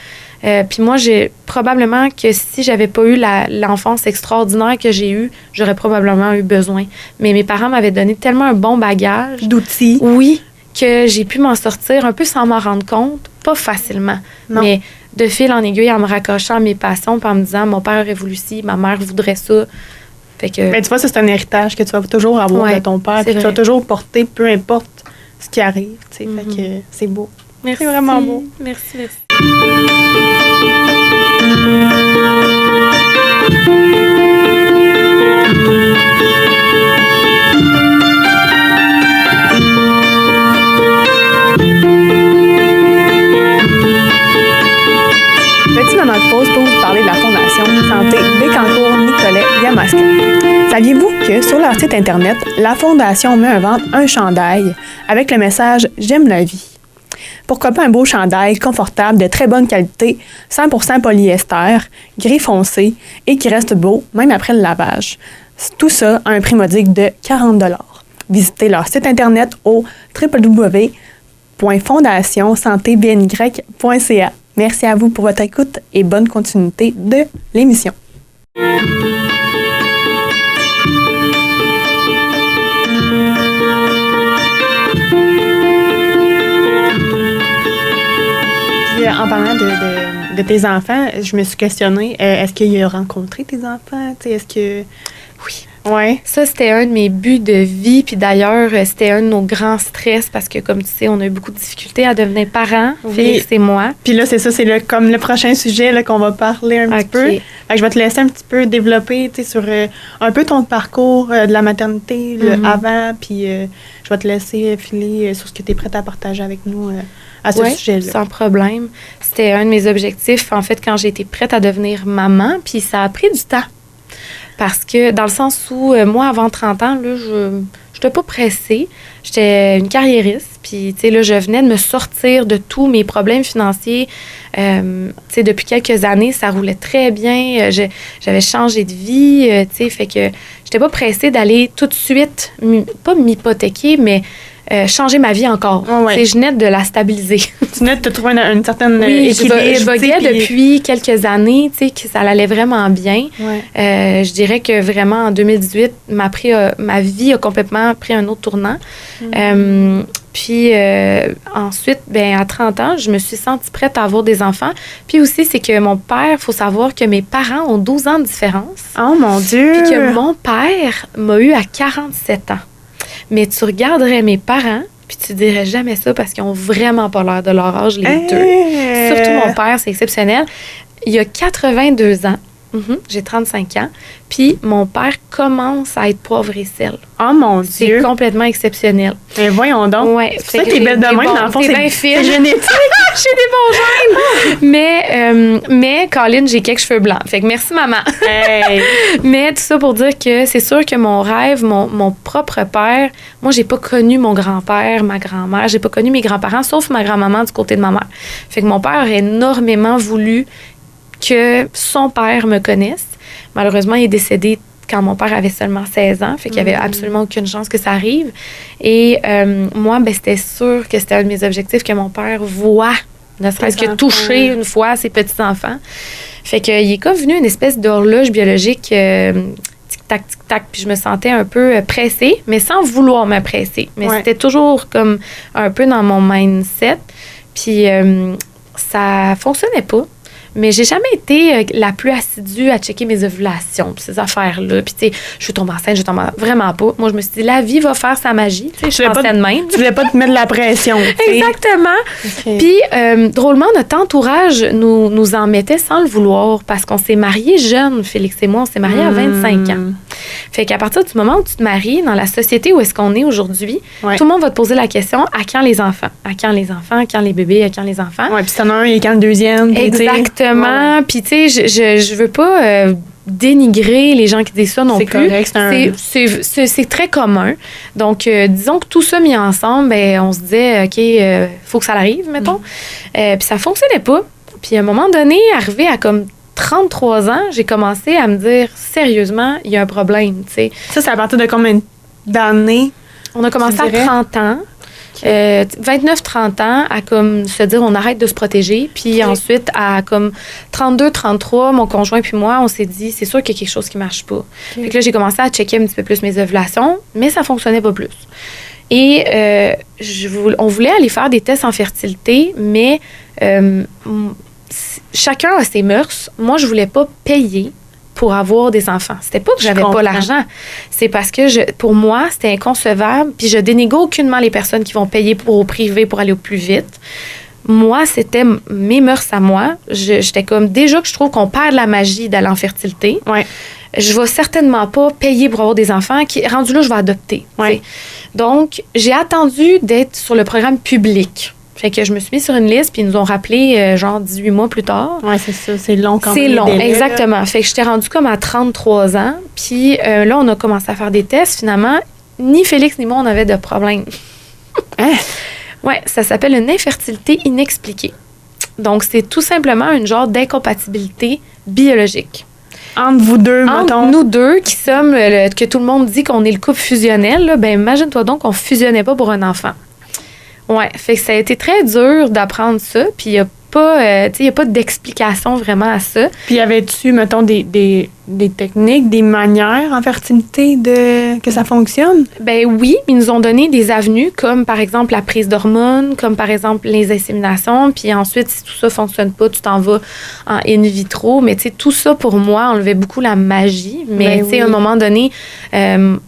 Puis moi, probablement que si j'avais pas eu l'enfance extraordinaire que j'ai eue, j'aurais probablement eu besoin. Mais mes parents m'avaient donné tellement un bon bagage. D'outils. Oui, que j'ai pu m'en sortir un peu sans m'en rendre compte. Pas facilement. Non. Mais de fil en aiguille, en me raccrochant à mes passions, puis en me disant, mon père aurait voulu ci, ma mère voudrait ça. Fait que... Mais tu vois, ça, c'est un héritage que tu vas toujours avoir de ton père. Puis tu vas toujours porter, peu importe ce qui arrive. Fait que c'est beau. Merci. C'est vraiment beau. Merci. Petit moment de pause pour vous parler de la Fondation Santé Bécancour-Nicolet-Yamaska. Saviez-vous que sur leur site Internet, la Fondation met en vente un chandail avec le message « J'aime la vie ». Pourquoi pas un beau chandail confortable de très bonne qualité, 100% polyester, gris foncé et qui reste beau même après le lavage. Tout ça à un prix modique de 40 $. Visitez leur site Internet au www.fondationsantébny.ca. Merci à vous pour votre écoute et bonne continuité de l'émission. En parlant de tes enfants, je me suis questionnée, est-ce qu'il a rencontré tes enfants? Est-ce que... Oui. Ouais. Ça, c'était un de mes buts de vie. Puis d'ailleurs, c'était un de nos grands stress parce que, comme tu sais, on a eu beaucoup de difficultés à devenir parents. Oui. Félix et moi. Puis là, c'est ça, c'est comme le prochain sujet là, qu'on va parler un petit peu. Fait que je vais te laisser un petit peu développer sur un peu ton parcours de la maternité, le avant. Puis je vais te laisser filer sur ce que tu es prête à partager avec nous à ce sujet-là. Sans problème. C'était un de mes objectifs, en fait, quand j'ai été prête à devenir maman. Puis ça a pris du temps. Parce que, dans le sens où, moi, avant 30 ans, là, je n'étais pas pressée. J'étais une carriériste. Puis, tu sais, là, je venais de me sortir de tous mes problèmes financiers. Tu sais, depuis quelques années, ça roulait très bien. J'avais changé de vie, tu sais, fait que j'étais pas pressée d'aller tout de suite, pas m'hypothéquer, mais changer ma vie encore. Oh, ouais. Je venais de la stabiliser. Tu venais de te trouver une certaine équilibre. Je voguais depuis quelques années, tu sais, que ça allait vraiment bien. Ouais. Je dirais que vraiment, en 2018, ma vie a complètement pris un autre tournant. Puis ensuite, ben à 30 ans, je me suis sentie prête à avoir des enfants. Puis aussi, c'est que mon père, il faut savoir que mes parents ont 12 ans de différence. Oh mon Dieu! Puis que mon père m'a eu à 47 ans. Mais tu regarderais mes parents, puis tu dirais jamais ça parce qu'ils ont vraiment pas l'air de leur âge, les deux. Surtout mon père, c'est exceptionnel. Il a 82 ans. J'ai 35 ans. Puis mon père commence à être poivre et sel. Oh mon Dieu! C'est complètement exceptionnel. Mais voyons donc. Ouais, c'est ça que t'es belle de même, dans le fond, c'est bien fine. C'est génétique. J'ai des bons gènes. Mais Colin, j'ai quelques cheveux blancs. Fait que merci, maman. Hey. Mais tout ça pour dire que c'est sûr que mon rêve, mon propre père, moi, j'ai pas connu mon grand-père, ma grand-mère. J'ai pas connu mes grands-parents, sauf ma grand-maman du côté de ma mère. Fait que mon père aurait énormément voulu que son père me connaisse. Malheureusement, il est décédé quand mon père avait seulement 16 ans, fait qu'il n'y avait absolument aucune chance que ça arrive. Et moi, ben, c'était sûr que c'était un de mes objectifs que mon père voit, ne serait-ce que toucher une fois ses petits-enfants. Fait qu'il est comme venu une espèce d'horloge biologique tic-tac, tic-tac, puis je me sentais un peu pressée, mais sans vouloir me presser. Mais c'était toujours comme un peu dans mon mindset. Puis ça fonctionnait pas. Mais j'ai jamais été la plus assidue à checker mes ovulations, puis ces affaires-là. Puis, tu sais, je suis tombée enceinte, vraiment pas. Moi, je me suis dit, la vie va faire sa magie. Tu sais, je pensais de même. Tu voulais pas te mettre de la pression. Exactement. Okay. Puis, drôlement, notre entourage nous en mettait sans le vouloir parce qu'on s'est mariés jeunes, Félix et moi. On s'est mariés à 25 ans. Fait qu'à partir du moment où tu te maries, dans la société où est-ce qu'on est aujourd'hui, tout le monde va te poser la question, à quand les enfants? À quand les enfants? À quand les bébés? À quand les enfants? Oui, puis t'en as un et quand le deuxième? Exactement. Puis, tu sais, je veux pas dénigrer les gens qui disent ça non plus. Correct, c'est très commun. Donc, disons que tout ça mis ensemble, ben, on se disait, OK, faut que ça arrive, mettons. Puis ça fonctionnait pas. Puis à un moment donné, arrivé à comme 33 ans, j'ai commencé à me dire, sérieusement, il y a un problème, tu sais. Ça, c'est à partir de combien d'années? On a commencé à 30 ans. 29-30 ans à comme se dire on arrête de se protéger, puis ensuite à comme 32-33, mon conjoint puis moi, on s'est dit c'est sûr qu'il y a quelque chose qui marche pas. Fait que là, j'ai commencé à checker un petit peu plus mes ovulations, mais ça fonctionnait pas plus. Et on voulait aller faire des tests en fertilité, mais chacun a ses mœurs. Moi, je voulais pas payer pour avoir des enfants. C'était pas que j'avais pas l'argent. C'est parce que pour moi, c'était inconcevable. Puis je dénigre aucunement les personnes qui vont payer au privé pour aller au plus vite. Moi, c'était mes mœurs à moi. J'étais comme, déjà que je trouve qu'on perd la magie d'aller en fertilité. Ouais. Je vais certainement pas payer pour avoir des enfants. Rendu là, je vais adopter. Ouais. Donc, j'ai attendu d'être sur le programme public. Fait que je me suis mise sur une liste, puis ils nous ont rappelé genre 18 mois plus tard. Oui, c'est ça. C'est long quand même. C'est long, exactement. Fait que j'étais rendue comme à 33 ans. Puis là, on a commencé à faire des tests. Finalement, ni Félix ni moi, on avait de problème. Hein? Oui, ça s'appelle une infertilité inexpliquée. Donc, c'est tout simplement une genre d'incompatibilité biologique. Entre vous deux, mettons. Entre nous deux, qui sommes, que tout le monde dit qu'on est le couple fusionnel, là, ben imagine-toi donc qu'on ne fusionnait pas pour un enfant. Oui, fait que ça a été très dur d'apprendre ça, puis il n'y a pas d'explication vraiment à ça. Puis y avait-tu, mettons, des techniques, des manières en fertilité que ça fonctionne? Ben oui, ils nous ont donné des avenues, comme par exemple la prise d'hormones, comme par exemple les inséminations, puis ensuite, si tout ça ne fonctionne pas, tu t'en vas en in vitro. Mais tu sais, tout ça, pour moi, enlevait beaucoup la magie. Mais tu sais, à un moment donné,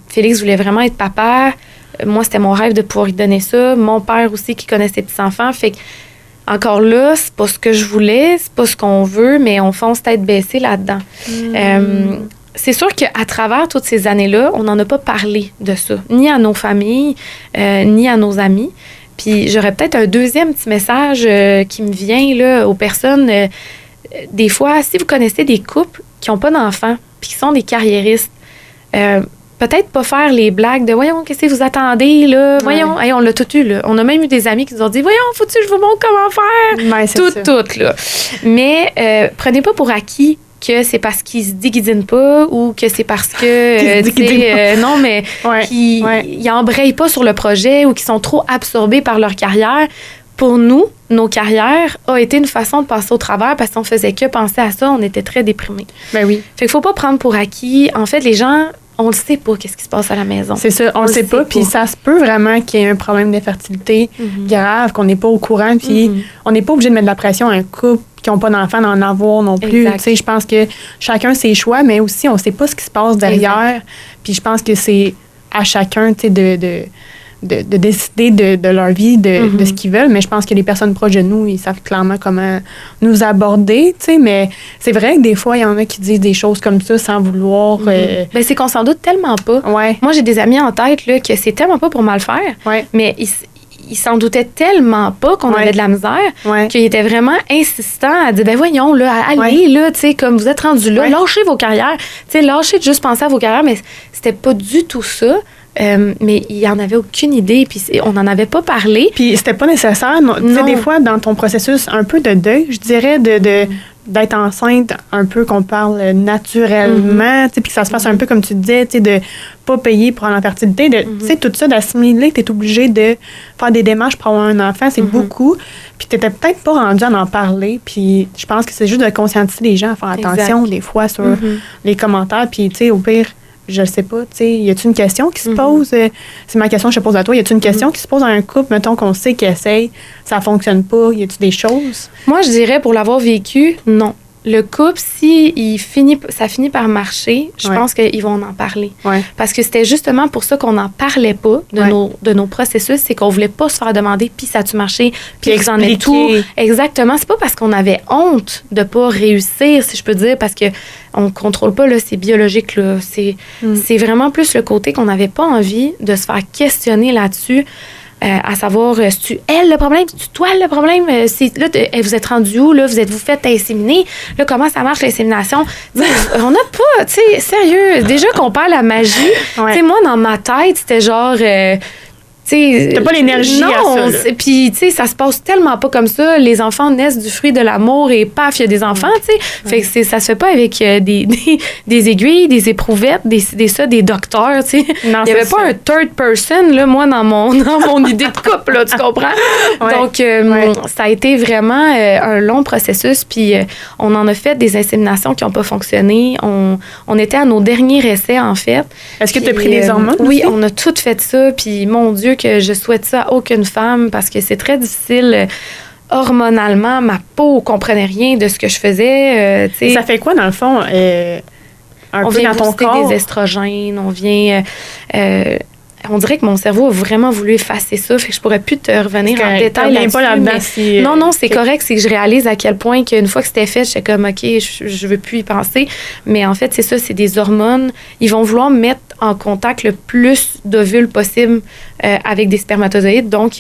Félix voulait vraiment être papa. Moi, c'était mon rêve de pouvoir lui donner ça. Mon père aussi, qui connaît ses petits-enfants. Fait que, encore là, c'est pas ce que je voulais, c'est pas ce qu'on veut, mais on fonce tête baissée là-dedans. C'est sûr qu'à travers toutes ces années-là, on n'en a pas parlé de ça, ni à nos familles, ni à nos amis. Puis j'aurais peut-être un deuxième petit message qui me vient là, aux personnes. Des fois, si vous connaissez des couples qui n'ont pas d'enfants, puis qui sont des carriéristes, peut-être pas faire les blagues de « Voyons, qu'est-ce que vous attendez, là? Voyons, hey, on l'a tout eu, là. » On a même eu des amis qui nous ont dit « Voyons, faut-tu que je vous montre comment faire? » Tout, là. Mais prenez pas pour acquis que c'est parce qu'ils se déguisinent pas ou que c'est parce que, non, mais qu'ils embrayent pas sur le projet ou qu'ils sont trop absorbés par leur carrière. Pour nous, nos carrières a été une façon de passer au travers parce qu'on faisait que penser à ça, on était très déprimés. Ben oui. Fait qu'il faut pas prendre pour acquis. En fait, les gens... On le sait pas, qu'est-ce qui se passe à la maison. C'est ça, on le sait pas. Puis ça se peut vraiment qu'il y ait un problème d'infertilité grave, qu'on n'est pas au courant. Puis on n'est pas obligé de mettre de la pression à un couple qui n'ont pas d'enfants d'en avoir non plus. Tu sais, je pense que chacun ses choix, mais aussi on sait pas ce qui se passe derrière. Puis je pense que c'est à chacun, tu sais, de décider de leur vie, de ce qu'ils veulent. Mais je pense que les personnes proches de nous, ils savent clairement comment nous aborder, tu sais. Mais c'est vrai que des fois, il y en a qui disent des choses comme ça sans vouloir... Ben, c'est qu'on s'en doute tellement pas. Ouais. Moi, j'ai des amis en tête là, que c'est tellement pas pour mal faire, mais ils s'en doutaient tellement pas qu'on avait de la misère qu'ils étaient vraiment insistants à dire, ben voyons, là, allez, là, tu sais, comme vous êtes rendus là, lâchez vos carrières. Tu sais, lâchez de juste penser à vos carrières, mais c'était pas du tout ça. Mais il n'y en avait aucune idée, puis on n'en avait pas parlé. Puis c'était pas nécessaire. Tu sais, des fois, dans ton processus un peu de deuil, je dirais, d'être enceinte, un peu qu'on parle naturellement, tu sais, puis que ça se fasse un peu comme tu disais, tu sais, de pas payer pour avoir l'infertilité, tu sais, tout ça, d'assimiler que tu es obligé de faire des démarches pour avoir un enfant, c'est beaucoup. Puis tu n'étais peut-être pas rendu à en parler, puis je pense que c'est juste de conscientiser les gens à faire attention des fois sur les commentaires, puis tu sais, au pire, je le sais pas, tu sais, y a-t-il une question qui se pose? C'est ma question que je pose à toi. Y a-t-il une question qui se pose dans un couple, mettons qu'on sait qu'il essaye, ça fonctionne pas? Y a-t-il des choses? Moi, je dirais, pour l'avoir vécu, non. Le couple, si ça finit par marcher, je pense qu'ils vont en parler. Ouais. Parce que c'était justement pour ça qu'on n'en parlait pas de nos processus, c'est qu'on voulait pas se faire demander, puis ça a-tu marché, puis vous en êtes tout. Exactement. C'est pas parce qu'on avait honte de pas réussir, si je peux dire, parce que on contrôle pas, là, c'est biologique, là. C'est vraiment plus le côté qu'on n'avait pas envie de se faire questionner là-dessus. À savoir, c'est-tu elle le problème, c'est-tu toi le problème, là, vous êtes rendu où, là, vous fait inséminer, là, comment ça marche l'insémination? On n'a pas, tu sais, sérieux, déjà qu'on parle la magie, tu sais, moi, dans ma tête, c'était genre... t'as pas l'énergie à ça. Puis, tu sais, ça se passe tellement pas comme ça. Les enfants naissent du fruit de l'amour et paf, il y a des enfants, tu sais. Fait que ça se fait pas avec des aiguilles, des éprouvettes, des docteurs, tu sais. Il y avait pas un third person, là, moi, dans mon idée de couple, là, tu comprends? Donc, ça a été vraiment un long processus. Puis, on en a fait des inséminations qui ont pas fonctionné. On était à nos derniers essais, en fait. Est-ce que tu as pris des hormones? Oui, on a tout fait ça. Puis, mon Dieu, que je souhaite ça à aucune femme parce que c'est très difficile hormonalement. Ma peau comprenait rien de ce que je faisais. Ça fait quoi, dans le fond, on vient dans ton corps? Des estrogènes, on vient... on dirait que mon cerveau a vraiment voulu effacer ça, fait que je pourrais plus te revenir en détail là-dessus. Non, c'est correct, c'est que je réalise à quel point qu'une fois que c'était fait, j'étais comme, OK, je veux plus y penser. Mais en fait, c'est ça, c'est des hormones. Ils vont vouloir mettre en contact le plus d'ovules possible avec des spermatozoïdes. Donc,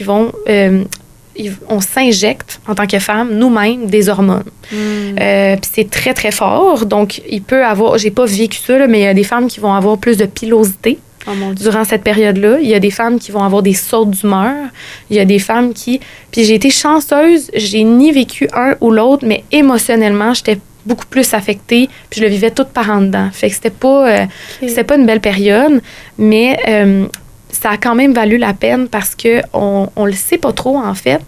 on s'injecte, en tant que femme, nous-mêmes, des hormones. Puis c'est très, très fort. Donc, il peut avoir... J'ai pas vécu ça, là, mais il y a des femmes qui vont avoir plus de pilosité. Durant cette période-là, il y a des femmes qui vont avoir des sautes d'humeur. Il y a des femmes qui... Puis j'ai été chanceuse, j'ai ni vécu un ou l'autre, mais émotionnellement, j'étais beaucoup plus affectée, puis je le vivais toute par en dedans. Fait que c'était pas une belle période, mais ça a quand même valu la peine parce que on le sait pas trop, en fait.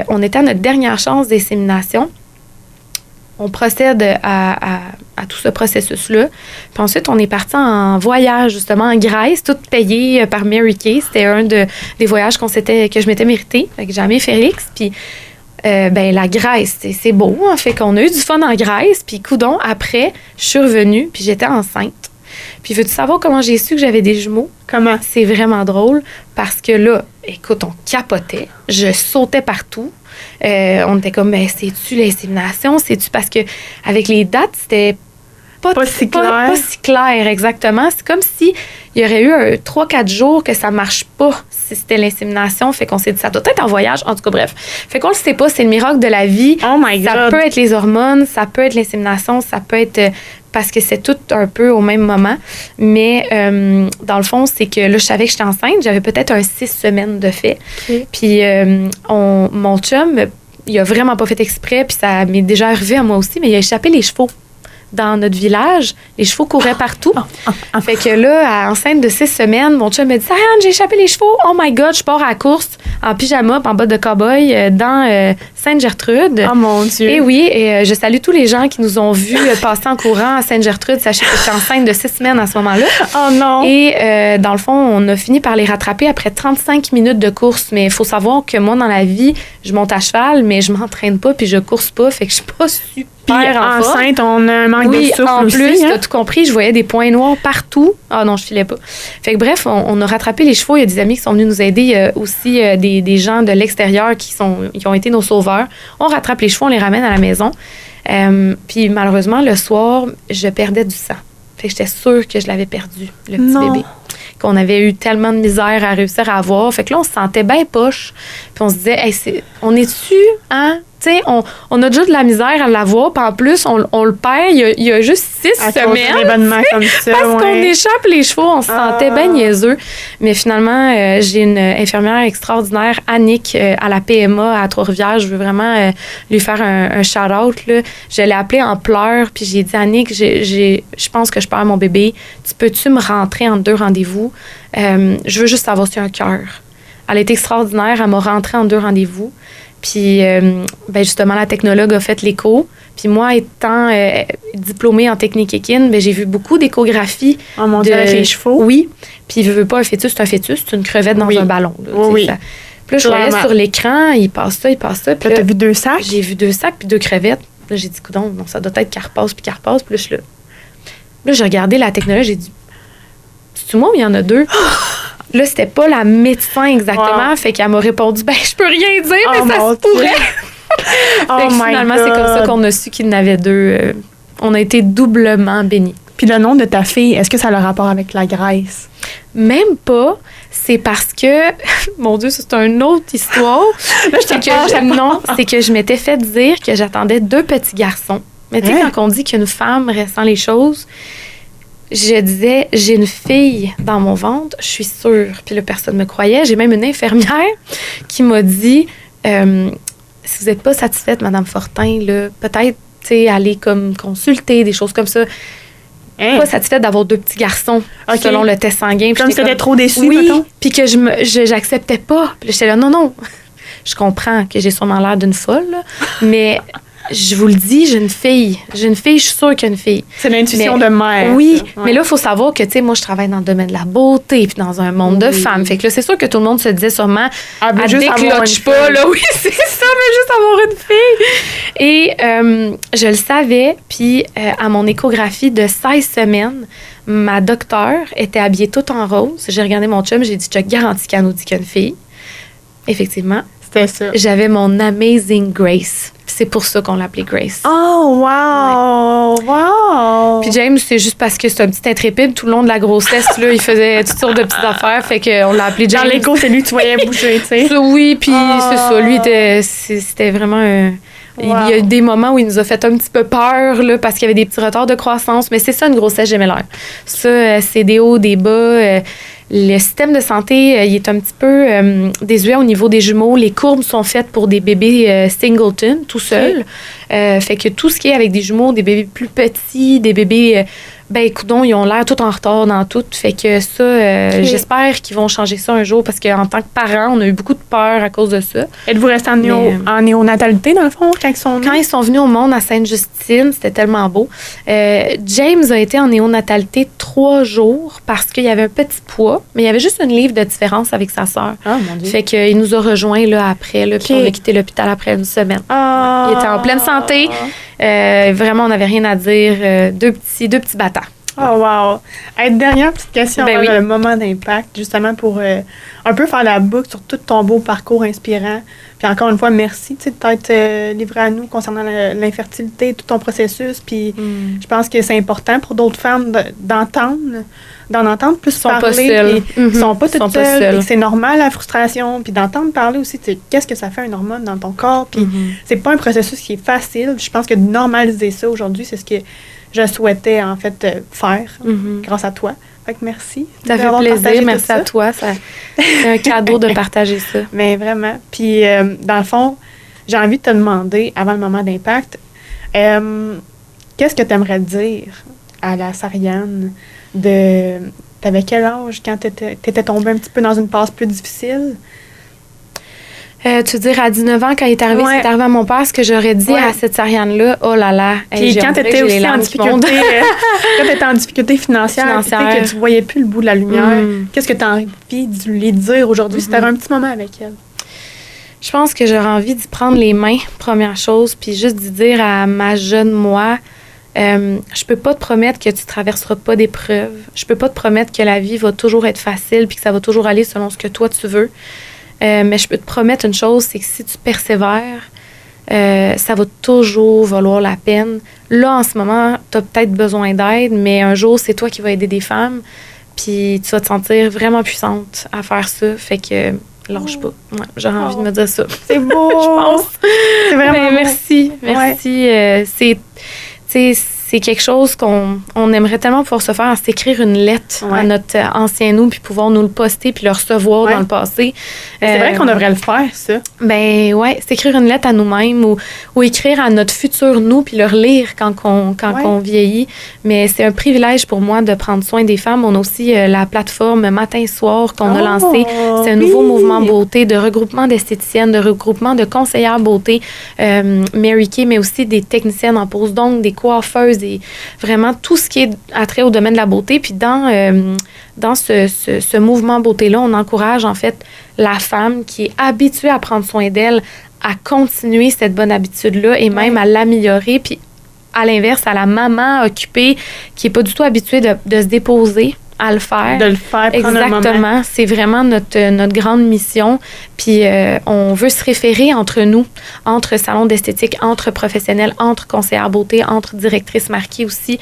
On était à notre dernière chance d'insémination. On procède à tout ce processus-là. Puis ensuite, on est parti en voyage, justement, en Grèce, tout payé par Mary Kay. C'était un des voyages que je m'étais mérité, avec Jamie et Félix. Puis, la Grèce, c'est beau. Hein? Fait qu'on a eu du fun en Grèce. Puis, coudonc, après, je suis revenue, puis j'étais enceinte. Puis, veux-tu savoir comment j'ai su que j'avais des jumeaux? Comment? C'est vraiment drôle parce que là, écoute, on capotait. Je sautais partout. On était comme, c'est-tu l'insémination? C'est-tu parce que avec les dates, c'était pas si clair, exactement. C'est comme si il y aurait eu 3-4 jours que ça marche pas si c'était l'insémination. Fait qu'on s'est dit, ça doit être en voyage. En tout cas, bref. Fait qu'on le sait pas, c'est le miracle de la vie. Oh my God! Ça peut être les hormones, ça peut être l'insémination, ça peut être... parce que c'est tout un peu au même moment. Mais dans le fond, c'est que là, je savais que j'étais enceinte. J'avais peut-être 6 semaines de fait. Okay. Puis mon chum, il a vraiment pas fait exprès. Puis ça m'est déjà arrivé à moi aussi, mais il a échappé les chevaux. Dans notre village, les chevaux couraient partout. Fait que là, enceinte de 6 semaines, mon chum me dit « Ariane, j'ai échappé les chevaux. Oh my God, je pars à la course en pyjama, en bottes de cow-boy dans Sainte-Gertrude. » Oh mon Dieu! Et oui, et je salue tous les gens qui nous ont vus passer en courant à Sainte-Gertrude. Sachez que j'étais enceinte de 6 semaines à ce moment-là. Oh non! Et dans le fond, on a fini par les rattraper après 35 minutes de course. Mais il faut savoir que moi, dans la vie, je monte à cheval, mais je m'entraîne pas puis je course pas. Fait que je suis pas super enceinte, on a un manque de souffle en aussi. Oui, en plus, t'as tout compris, je voyais des points noirs partout. Ah non, je filais pas. Fait que bref, on a rattrapé les chevaux. Il y a des amis qui sont venus nous aider. Il y a aussi des gens de l'extérieur qui ont été nos sauveurs. On rattrape les chevaux, on les ramène à la maison. Puis malheureusement, le soir, je perdais du sang. Fait que j'étais sûre que je l'avais perdu, le petit bébé. Qu'on avait eu tellement de misère à réussir à avoir. Fait que là, on se sentait bien poche. Puis on se disait, hey, on est-tu, hein? Tu sais, on a déjà de la misère à l'avoir. Puis en plus, on le perd il y a juste 6 semaines. Comme ça, parce qu'on échappe les chevaux. On se sentait bien niaiseux. Mais finalement, j'ai une infirmière extraordinaire, Annick, à la PMA à Trois-Rivières. Je veux vraiment lui faire un shout-out. Là. Je l'ai appelée en pleurs. Puis j'ai dit, Annick, je pense que je perds mon bébé. Peux-tu me rentrer en 2 rendez-vous? Je veux juste savoir si tu as un cœur. Elle est extraordinaire. Elle m'a rentré en 2 rendez-vous. Puis, ben justement, la technologue a fait l'écho. Puis moi, étant diplômée en technique équine, ben j'ai vu beaucoup d'échographies. Oh mon Dieu, avec les chevaux. Oui. Puis, veux pas un fœtus, c'est un fœtus, c'est une crevette dans un ballon. Là, oui. Ça. Puis là, je voyais sur l'écran, il passe ça. Puis là, t'as vu 2 sacs? J'ai vu 2 sacs puis 2 crevettes. Là, j'ai dit, coudonc, non, ça doit être Carpasse. Puis là, je suis là. Là, j'ai regardé la technologie, j'ai dit, c'est-tu moi ou il y en a 2? Là, c'était pas la médecin exactement. Fait qu'elle m'a répondu, ben, je peux rien dire, mais ça se pourrait. Fait que finalement, c'est comme ça qu'on a su qu'il y en avait 2. On a été doublement bénis. Puis le nom de ta fille, est-ce que ça a le rapport avec la graisse? Même pas. C'est parce que, mon Dieu, ça, c'est une autre histoire. Là, c'est que je m'étais fait dire que j'attendais 2 petits garçons. Mais tu sais, quand on dit qu'une femme ressent les choses, je disais, j'ai une fille dans mon ventre, je suis sûre. Puis là, personne ne me croyait. J'ai même une infirmière qui m'a dit, si vous n'êtes pas satisfaite, Madame Fortin, là, peut-être, tu sais, aller comme consulter, des choses comme ça. Pas satisfaite d'avoir 2 petits garçons selon le test sanguin. Comme si t'étais trop déçue, oui, mettons. Puis que j'acceptais pas. Puis j'étais là, non. Je comprends que j'ai sûrement l'air d'une folle, là, mais je vous le dis, j'ai une fille. Je suis sûre qu'il y a une fille. C'est l'intuition de mère. Oui, mais là, il faut savoir que, tu sais, moi, je travaille dans le domaine de la beauté puis dans un monde de femmes. Fait que là, c'est sûr que tout le monde se disait sûrement, elle décloche pas, là. Oui, c'est ça, mais juste avoir une fille. Et je le savais, puis à mon échographie de 16 semaines, ma docteure était habillée toute en rose. J'ai regardé mon chum, j'ai dit, je te garantis qu'elle nous dit qu'il y a une fille. Effectivement. C'était ça. J'avais mon Amazing Grace. C'est pour ça qu'on l'appelait Grace. Oh, wow! Ouais. Wow! Puis James, c'est juste parce que c'est un petit intrépide. Tout le long de la grossesse, là, il faisait toutes sortes de petites affaires. Fait qu'on l'a appelé James. Dans l'écho, c'est lui que tu voyais bouger, tu sais. Oui, puis c'est ça. Lui, c'était vraiment un... Wow. Il y a eu des moments où il nous a fait un petit peu peur là, parce qu'il y avait des petits retards de croissance. Mais c'est ça, une grossesse gémellaire. Ça, c'est des hauts, des bas. Le système de santé, il est un petit peu désuet au niveau des jumeaux. Les courbes sont faites pour des bébés singleton, tout seuls. Fait que tout ce qui est avec des jumeaux, des bébés plus petits, des bébés... coudonc, ils ont l'air tout en retard dans tout. Fait que ça, j'espère qu'ils vont changer ça un jour parce qu'en tant que parents, on a eu beaucoup de peur à cause de ça. Êtes-vous resté en néonatalité, dans le fond, quand ils sont venus? Quand ils sont venus au monde à Sainte-Justine, c'était tellement beau. James a été en néonatalité 3 jours parce qu'il y avait un petit poids, mais il y avait juste une livre de différence avec sa sœur. Ah, mon Dieu. Fait qu'il nous a rejoints là, après, là, puis on a quitté l'hôpital après une semaine. Il était en pleine santé. Vraiment, on n'avait rien à dire. 2 petits bâtards. Oh, wow! Dernière petite question oui. Le moment d'impact, justement pour un peu faire la boucle sur tout ton beau parcours inspirant. Puis encore une fois, merci de t'être livré à nous concernant l'infertilité, tout ton processus. Puis je pense que c'est important pour d'autres femmes d'en entendre plus parler. Ils sont pas toutes seules. C'est normal la frustration. Puis d'entendre parler aussi, qu'est-ce que ça fait un hormone dans ton corps. Puis c'est pas un processus qui est facile. Je pense que de normaliser ça aujourd'hui, c'est ce que je souhaitais en fait faire grâce à toi. Fait que merci. Ça fait plaisir. Merci à toi. C'est un cadeau de partager ça. Mais vraiment. Puis dans le fond, j'ai envie de te demander, avant le moment d'impact, qu'est-ce que tu aimerais dire à la Sariane t'avais quel âge quand t'étais tombée un petit peu dans une passe plus difficile? Tu veux dire, à 19 ans, quand il est arrivé, c'est arrivé à mon père, ce que j'aurais dit à cette Sariane-là, oh là là. Puis quand t'étais aussi en difficulté, quand t'étais en difficulté financière. Que tu voyais plus le bout de la lumière, qu'est-ce que tu as envie de lui dire aujourd'hui si tu avais un petit moment avec elle? Je pense que j'aurais envie d'y prendre les mains, première chose, puis juste d'y dire à ma jeune moi, je peux pas te promettre que tu traverseras pas d'épreuves. Je peux pas te promettre que la vie va toujours être facile puis que ça va toujours aller selon ce que toi tu veux. Mais je peux te promettre une chose, c'est que si tu persévères, ça va toujours valoir la peine. Là, en ce moment, tu as peut-être besoin d'aide, mais un jour, c'est toi qui vas aider des femmes, puis tu vas te sentir vraiment puissante à faire ça. Fait que lâche pas. Ouais, j'aurais envie de me dire ça. C'est beau! Je pense. C'est vraiment beau. Merci. Merci. c'est quelque chose qu'on aimerait tellement pouvoir se faire, s'écrire une lettre à notre ancien nous, puis pouvoir nous le poster, puis le recevoir dans le passé. C'est vrai qu'on devrait le faire, ça. Ben ouais, s'écrire une lettre à nous-mêmes ou écrire à notre futur nous, puis le relire quand on vieillit. Mais c'est un privilège pour moi de prendre soin des femmes. On a aussi la plateforme Matin-Soir qu'on a lancée. C'est un nouveau mouvement beauté de regroupement d'esthéticiennes, de regroupement de conseillères beauté, Mary Kay, mais aussi des techniciennes en pose d'ongles, des coiffeuses et vraiment tout ce qui est attrait au domaine de la beauté. Puis dans ce mouvement beauté-là, on encourage en fait la femme qui est habituée à prendre soin d'elle à continuer cette bonne habitude-là et même à l'améliorer. Puis à l'inverse, à la maman occupée qui n'est pas du tout habituée de se déposer à le faire. De le faire, prendre exactement. un moment. C'est vraiment notre grande mission. Puis on veut se référer entre nous, entre salons d'esthétique, entre professionnels, entre conseillères beauté, entre directrices marquées aussi,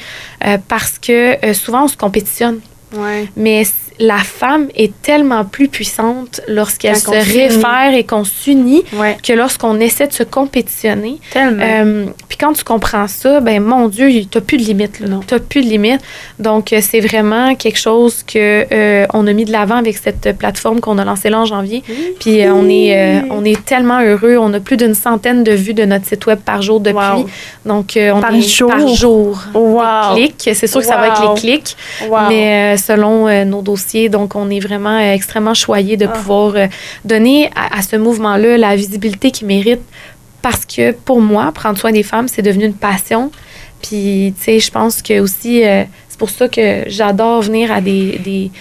parce que souvent on se compétitionne. Ouais. Mais la femme est tellement plus puissante lorsqu'elle se réfère et qu'on s'unit que lorsqu'on essaie de se compétitionner. Tellement. Puis quand tu comprends ça, ben mon Dieu, t'as plus de limite. T'as plus de limite. Donc, c'est vraiment quelque chose que on a mis de l'avant avec cette plateforme qu'on a lancée là en janvier. Puis on est tellement heureux. On a plus d'100 de vues de notre site web par jour depuis. Wow. Donc, on par est jour. par jour. Wow. Les clics. C'est sûr que ça va être les clics. Mais selon nos dossiers. Donc, on est vraiment extrêmement choyés de pouvoir donner à ce mouvement-là la visibilité qu'il mérite parce que, pour moi, prendre soin des femmes, c'est devenu une passion. Puis, tu sais, je pense que aussi, c'est pour ça que j'adore venir à des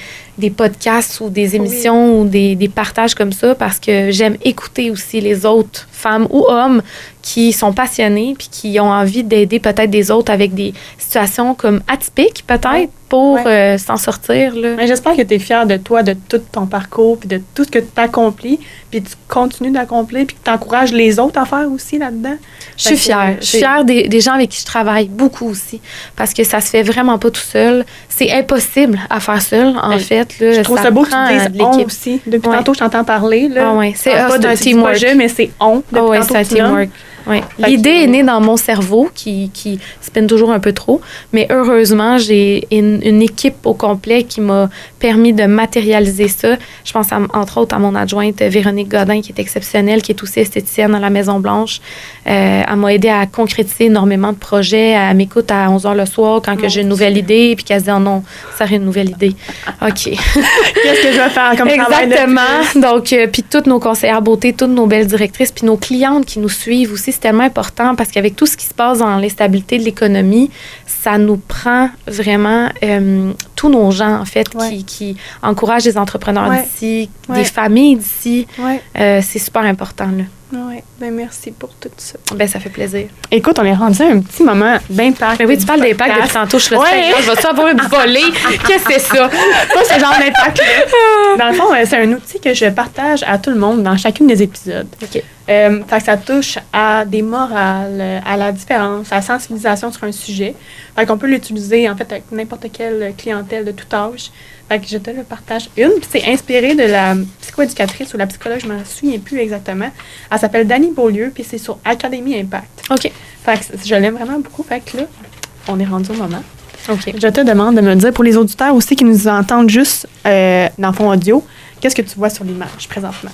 podcasts ou des émissions ou des partages comme ça parce que j'aime écouter aussi les autres femmes ou hommes qui sont passionnés puis qui ont envie d'aider peut-être des autres avec des situations comme atypiques peut-être pour s'en sortir. Là. Mais j'espère que tu es fière de toi, de tout ton parcours puis de tout ce que tu accomplis puis tu continues d'accomplir puis que tu encourages les autres à faire aussi là-dedans. Je suis fière. Je suis fière des gens avec qui je travaille beaucoup aussi parce que ça se fait vraiment pas tout seul. C'est impossible à faire seul, en fait. Là, je trouve ça beau que tu dises « on » aussi. Depuis tantôt, je t'entends parler. Là, c'est un teamwork. Mais c'est « on ». C'est un teamwork. Ouais. L'idée est née dans mon cerveau qui spinne toujours un peu trop, mais heureusement, j'ai une équipe au complet qui m'a permis de matérialiser ça. Je pense entre autres à mon adjointe Véronique Godin qui est exceptionnelle, qui est aussi esthéticienne à la Maison-Blanche. Elle m'a aidé à concrétiser énormément de projets. Elle m'écoute à 11h le soir quand que j'ai une nouvelle idée, puis qu'elle se dit « Oh non, ça serait une nouvelle idée. » OK. Qu'est-ce que je vais faire comme travail? Exactement. Donc, puis toutes nos conseillères beauté, toutes nos belles directrices, puis nos clientes qui nous suivent aussi, c'est tellement important parce qu'avec tout ce qui se passe dans l'instabilité de l'économie, ça nous prend vraiment tous nos gens, en fait, qui encouragent les entrepreneurs d'ici, des familles d'ici. C'est super important, là. Oui, bien merci pour tout ça. Ben ça fait plaisir. Écoute, on est rendu à un petit moment d'impact. Ben oui, tu parles d'impact depuis tantôt, je suis là, je vais-tu avoir un voler? Qu'est-ce que c'est ça? Pas ce genre d'impact-là. Dans le fond, c'est un outil que je partage à tout le monde dans chacune des épisodes. OK. Fait que ça touche à des morales, à la différence, à la sensibilisation sur un sujet. Fait qu'on peut l'utiliser, en fait, avec n'importe quelle clientèle de tout âge. Fait que je te le partage une. Puis c'est inspiré de la psychoéducatrice ou la psychologue, je ne m'en souviens plus exactement. Elle s'appelle Dani Beaulieu, puis c'est sur Académie Impact. OK. Fait que je l'aime vraiment beaucoup. Fait que là, on est rendu au moment. OK. Je te demande de me dire, pour les auditeurs aussi qui nous entendent juste dans le fond audio, qu'est-ce que tu vois sur l'image présentement?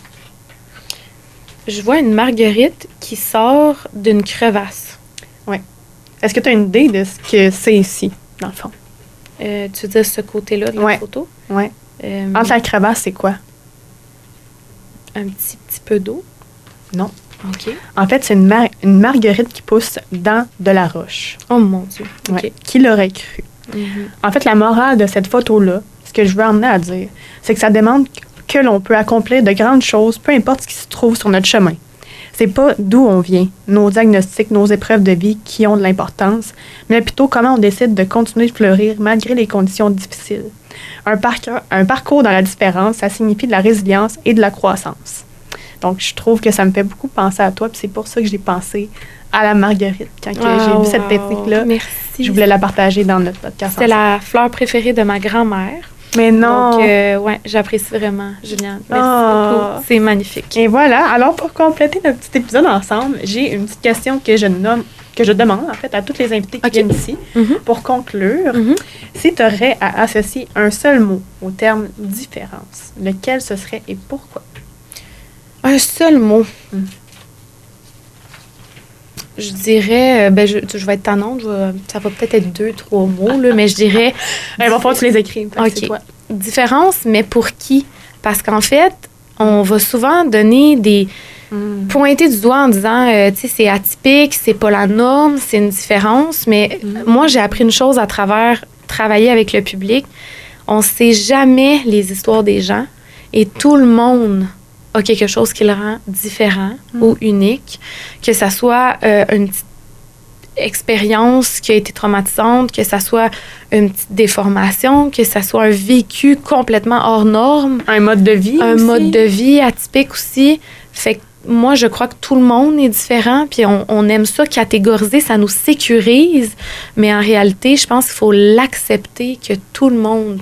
Je vois une marguerite qui sort d'une crevasse. Oui. Est-ce que tu as une idée de ce que c'est ici, dans le fond? Tu veux dire ce côté-là de la photo? Oui. Entre la crevasse, c'est quoi? Un petit peu d'eau? Non. OK. En fait, c'est une marguerite qui pousse dans de la roche. Oh mon Dieu. OK. Ouais. Qui l'aurait cru? En fait, la morale de cette photo-là, ce que je veux emmener à dire, c'est que ça démontre que l'on peut accomplir de grandes choses, peu importe ce qui se trouve sur notre chemin. C'est pas d'où on vient, nos diagnostics, nos épreuves de vie qui ont de l'importance, mais plutôt comment on décide de continuer de fleurir malgré les conditions difficiles. Un parcours dans la différence, ça signifie de la résilience et de la croissance. Donc, je trouve que ça me fait beaucoup penser à toi, puis c'est pour ça que j'ai pensé à la marguerite. Quand j'ai vu cette technique-là, je voulais la partager dans notre podcast. C'est la fleur préférée de ma grand-mère. Mais non! Donc, ouais, j'apprécie vraiment, Juliane. Merci beaucoup. C'est magnifique. Et voilà. Alors, pour compléter notre petit épisode ensemble, j'ai une petite question que je nomme que je demande, en fait, à toutes les invités qui viennent ici, pour conclure, si tu aurais à associer un seul mot au terme différence, lequel ce serait et pourquoi? Un seul mot. Je dirais, je vais être tannante, ça va peut-être être 2-3 mots, là, mais je dirais... Il va falloir que tu les écrives. OK. Différence, mais pour qui? Parce qu'en fait, on va souvent donner des... pointer du doigt en disant, tu sais, c'est atypique, c'est pas la norme, c'est une différence. Mais moi, j'ai appris une chose à travers travailler avec le public. On sait jamais les histoires des gens et tout le monde a quelque chose qui le rend différent ou unique, que ça soit une petite expérience qui a été traumatisante, que ça soit une petite déformation, que ça soit un vécu complètement hors norme. Un mode de vie Un aussi. mode de vie atypique aussi. Fait que moi, je crois que tout le monde est différent, puis on aime ça catégoriser, ça nous sécurise, mais en réalité, je pense qu'il faut l'accepter que tout le monde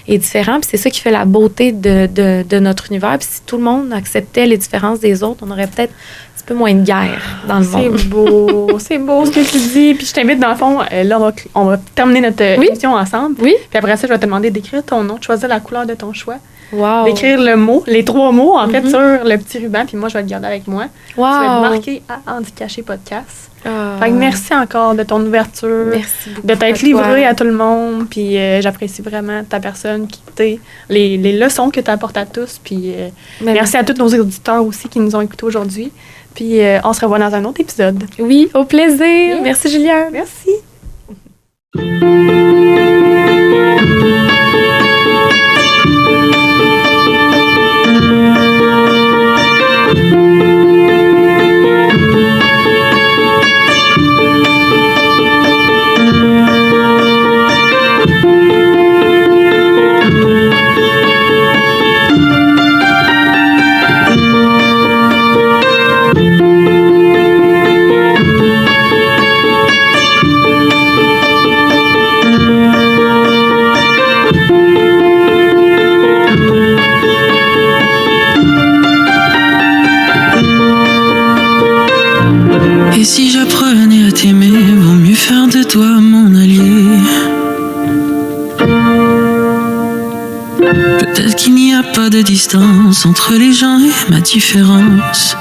est différent, puis c'est ça qui fait la beauté de notre univers. Puis si tout le monde acceptait les différences des autres, on aurait peut-être un petit peu moins de guerre dans le monde. C'est beau ce que tu dis. Puis je t'invite, dans le fond, là, on va terminer notre émission ensemble. Oui. Puis après ça, je vais te demander d'écrire ton nom, de choisir la couleur de ton choix. Wow. D'écrire le mot, les 3 mots, en fait, sur le petit ruban, puis moi, je vais le garder avec moi. Wow. Tu vas être marqué à Andy Caché Podcast. Fait que merci encore de ton ouverture. Merci beaucoup. De t'être livré à tout le monde, puis j'apprécie vraiment ta personne qui t'est, les leçons que tu apportes à tous, puis merci à tous nos auditeurs aussi qui nous ont écoutés aujourd'hui. Puis on se revoit dans un autre épisode. Oui, au plaisir. Yeah. Merci, Julien. Merci. Et si j'apprenais à t'aimer, vaut mieux faire de toi mon allié. Peut-être qu'il n'y a pas de distance entre les gens et ma différence.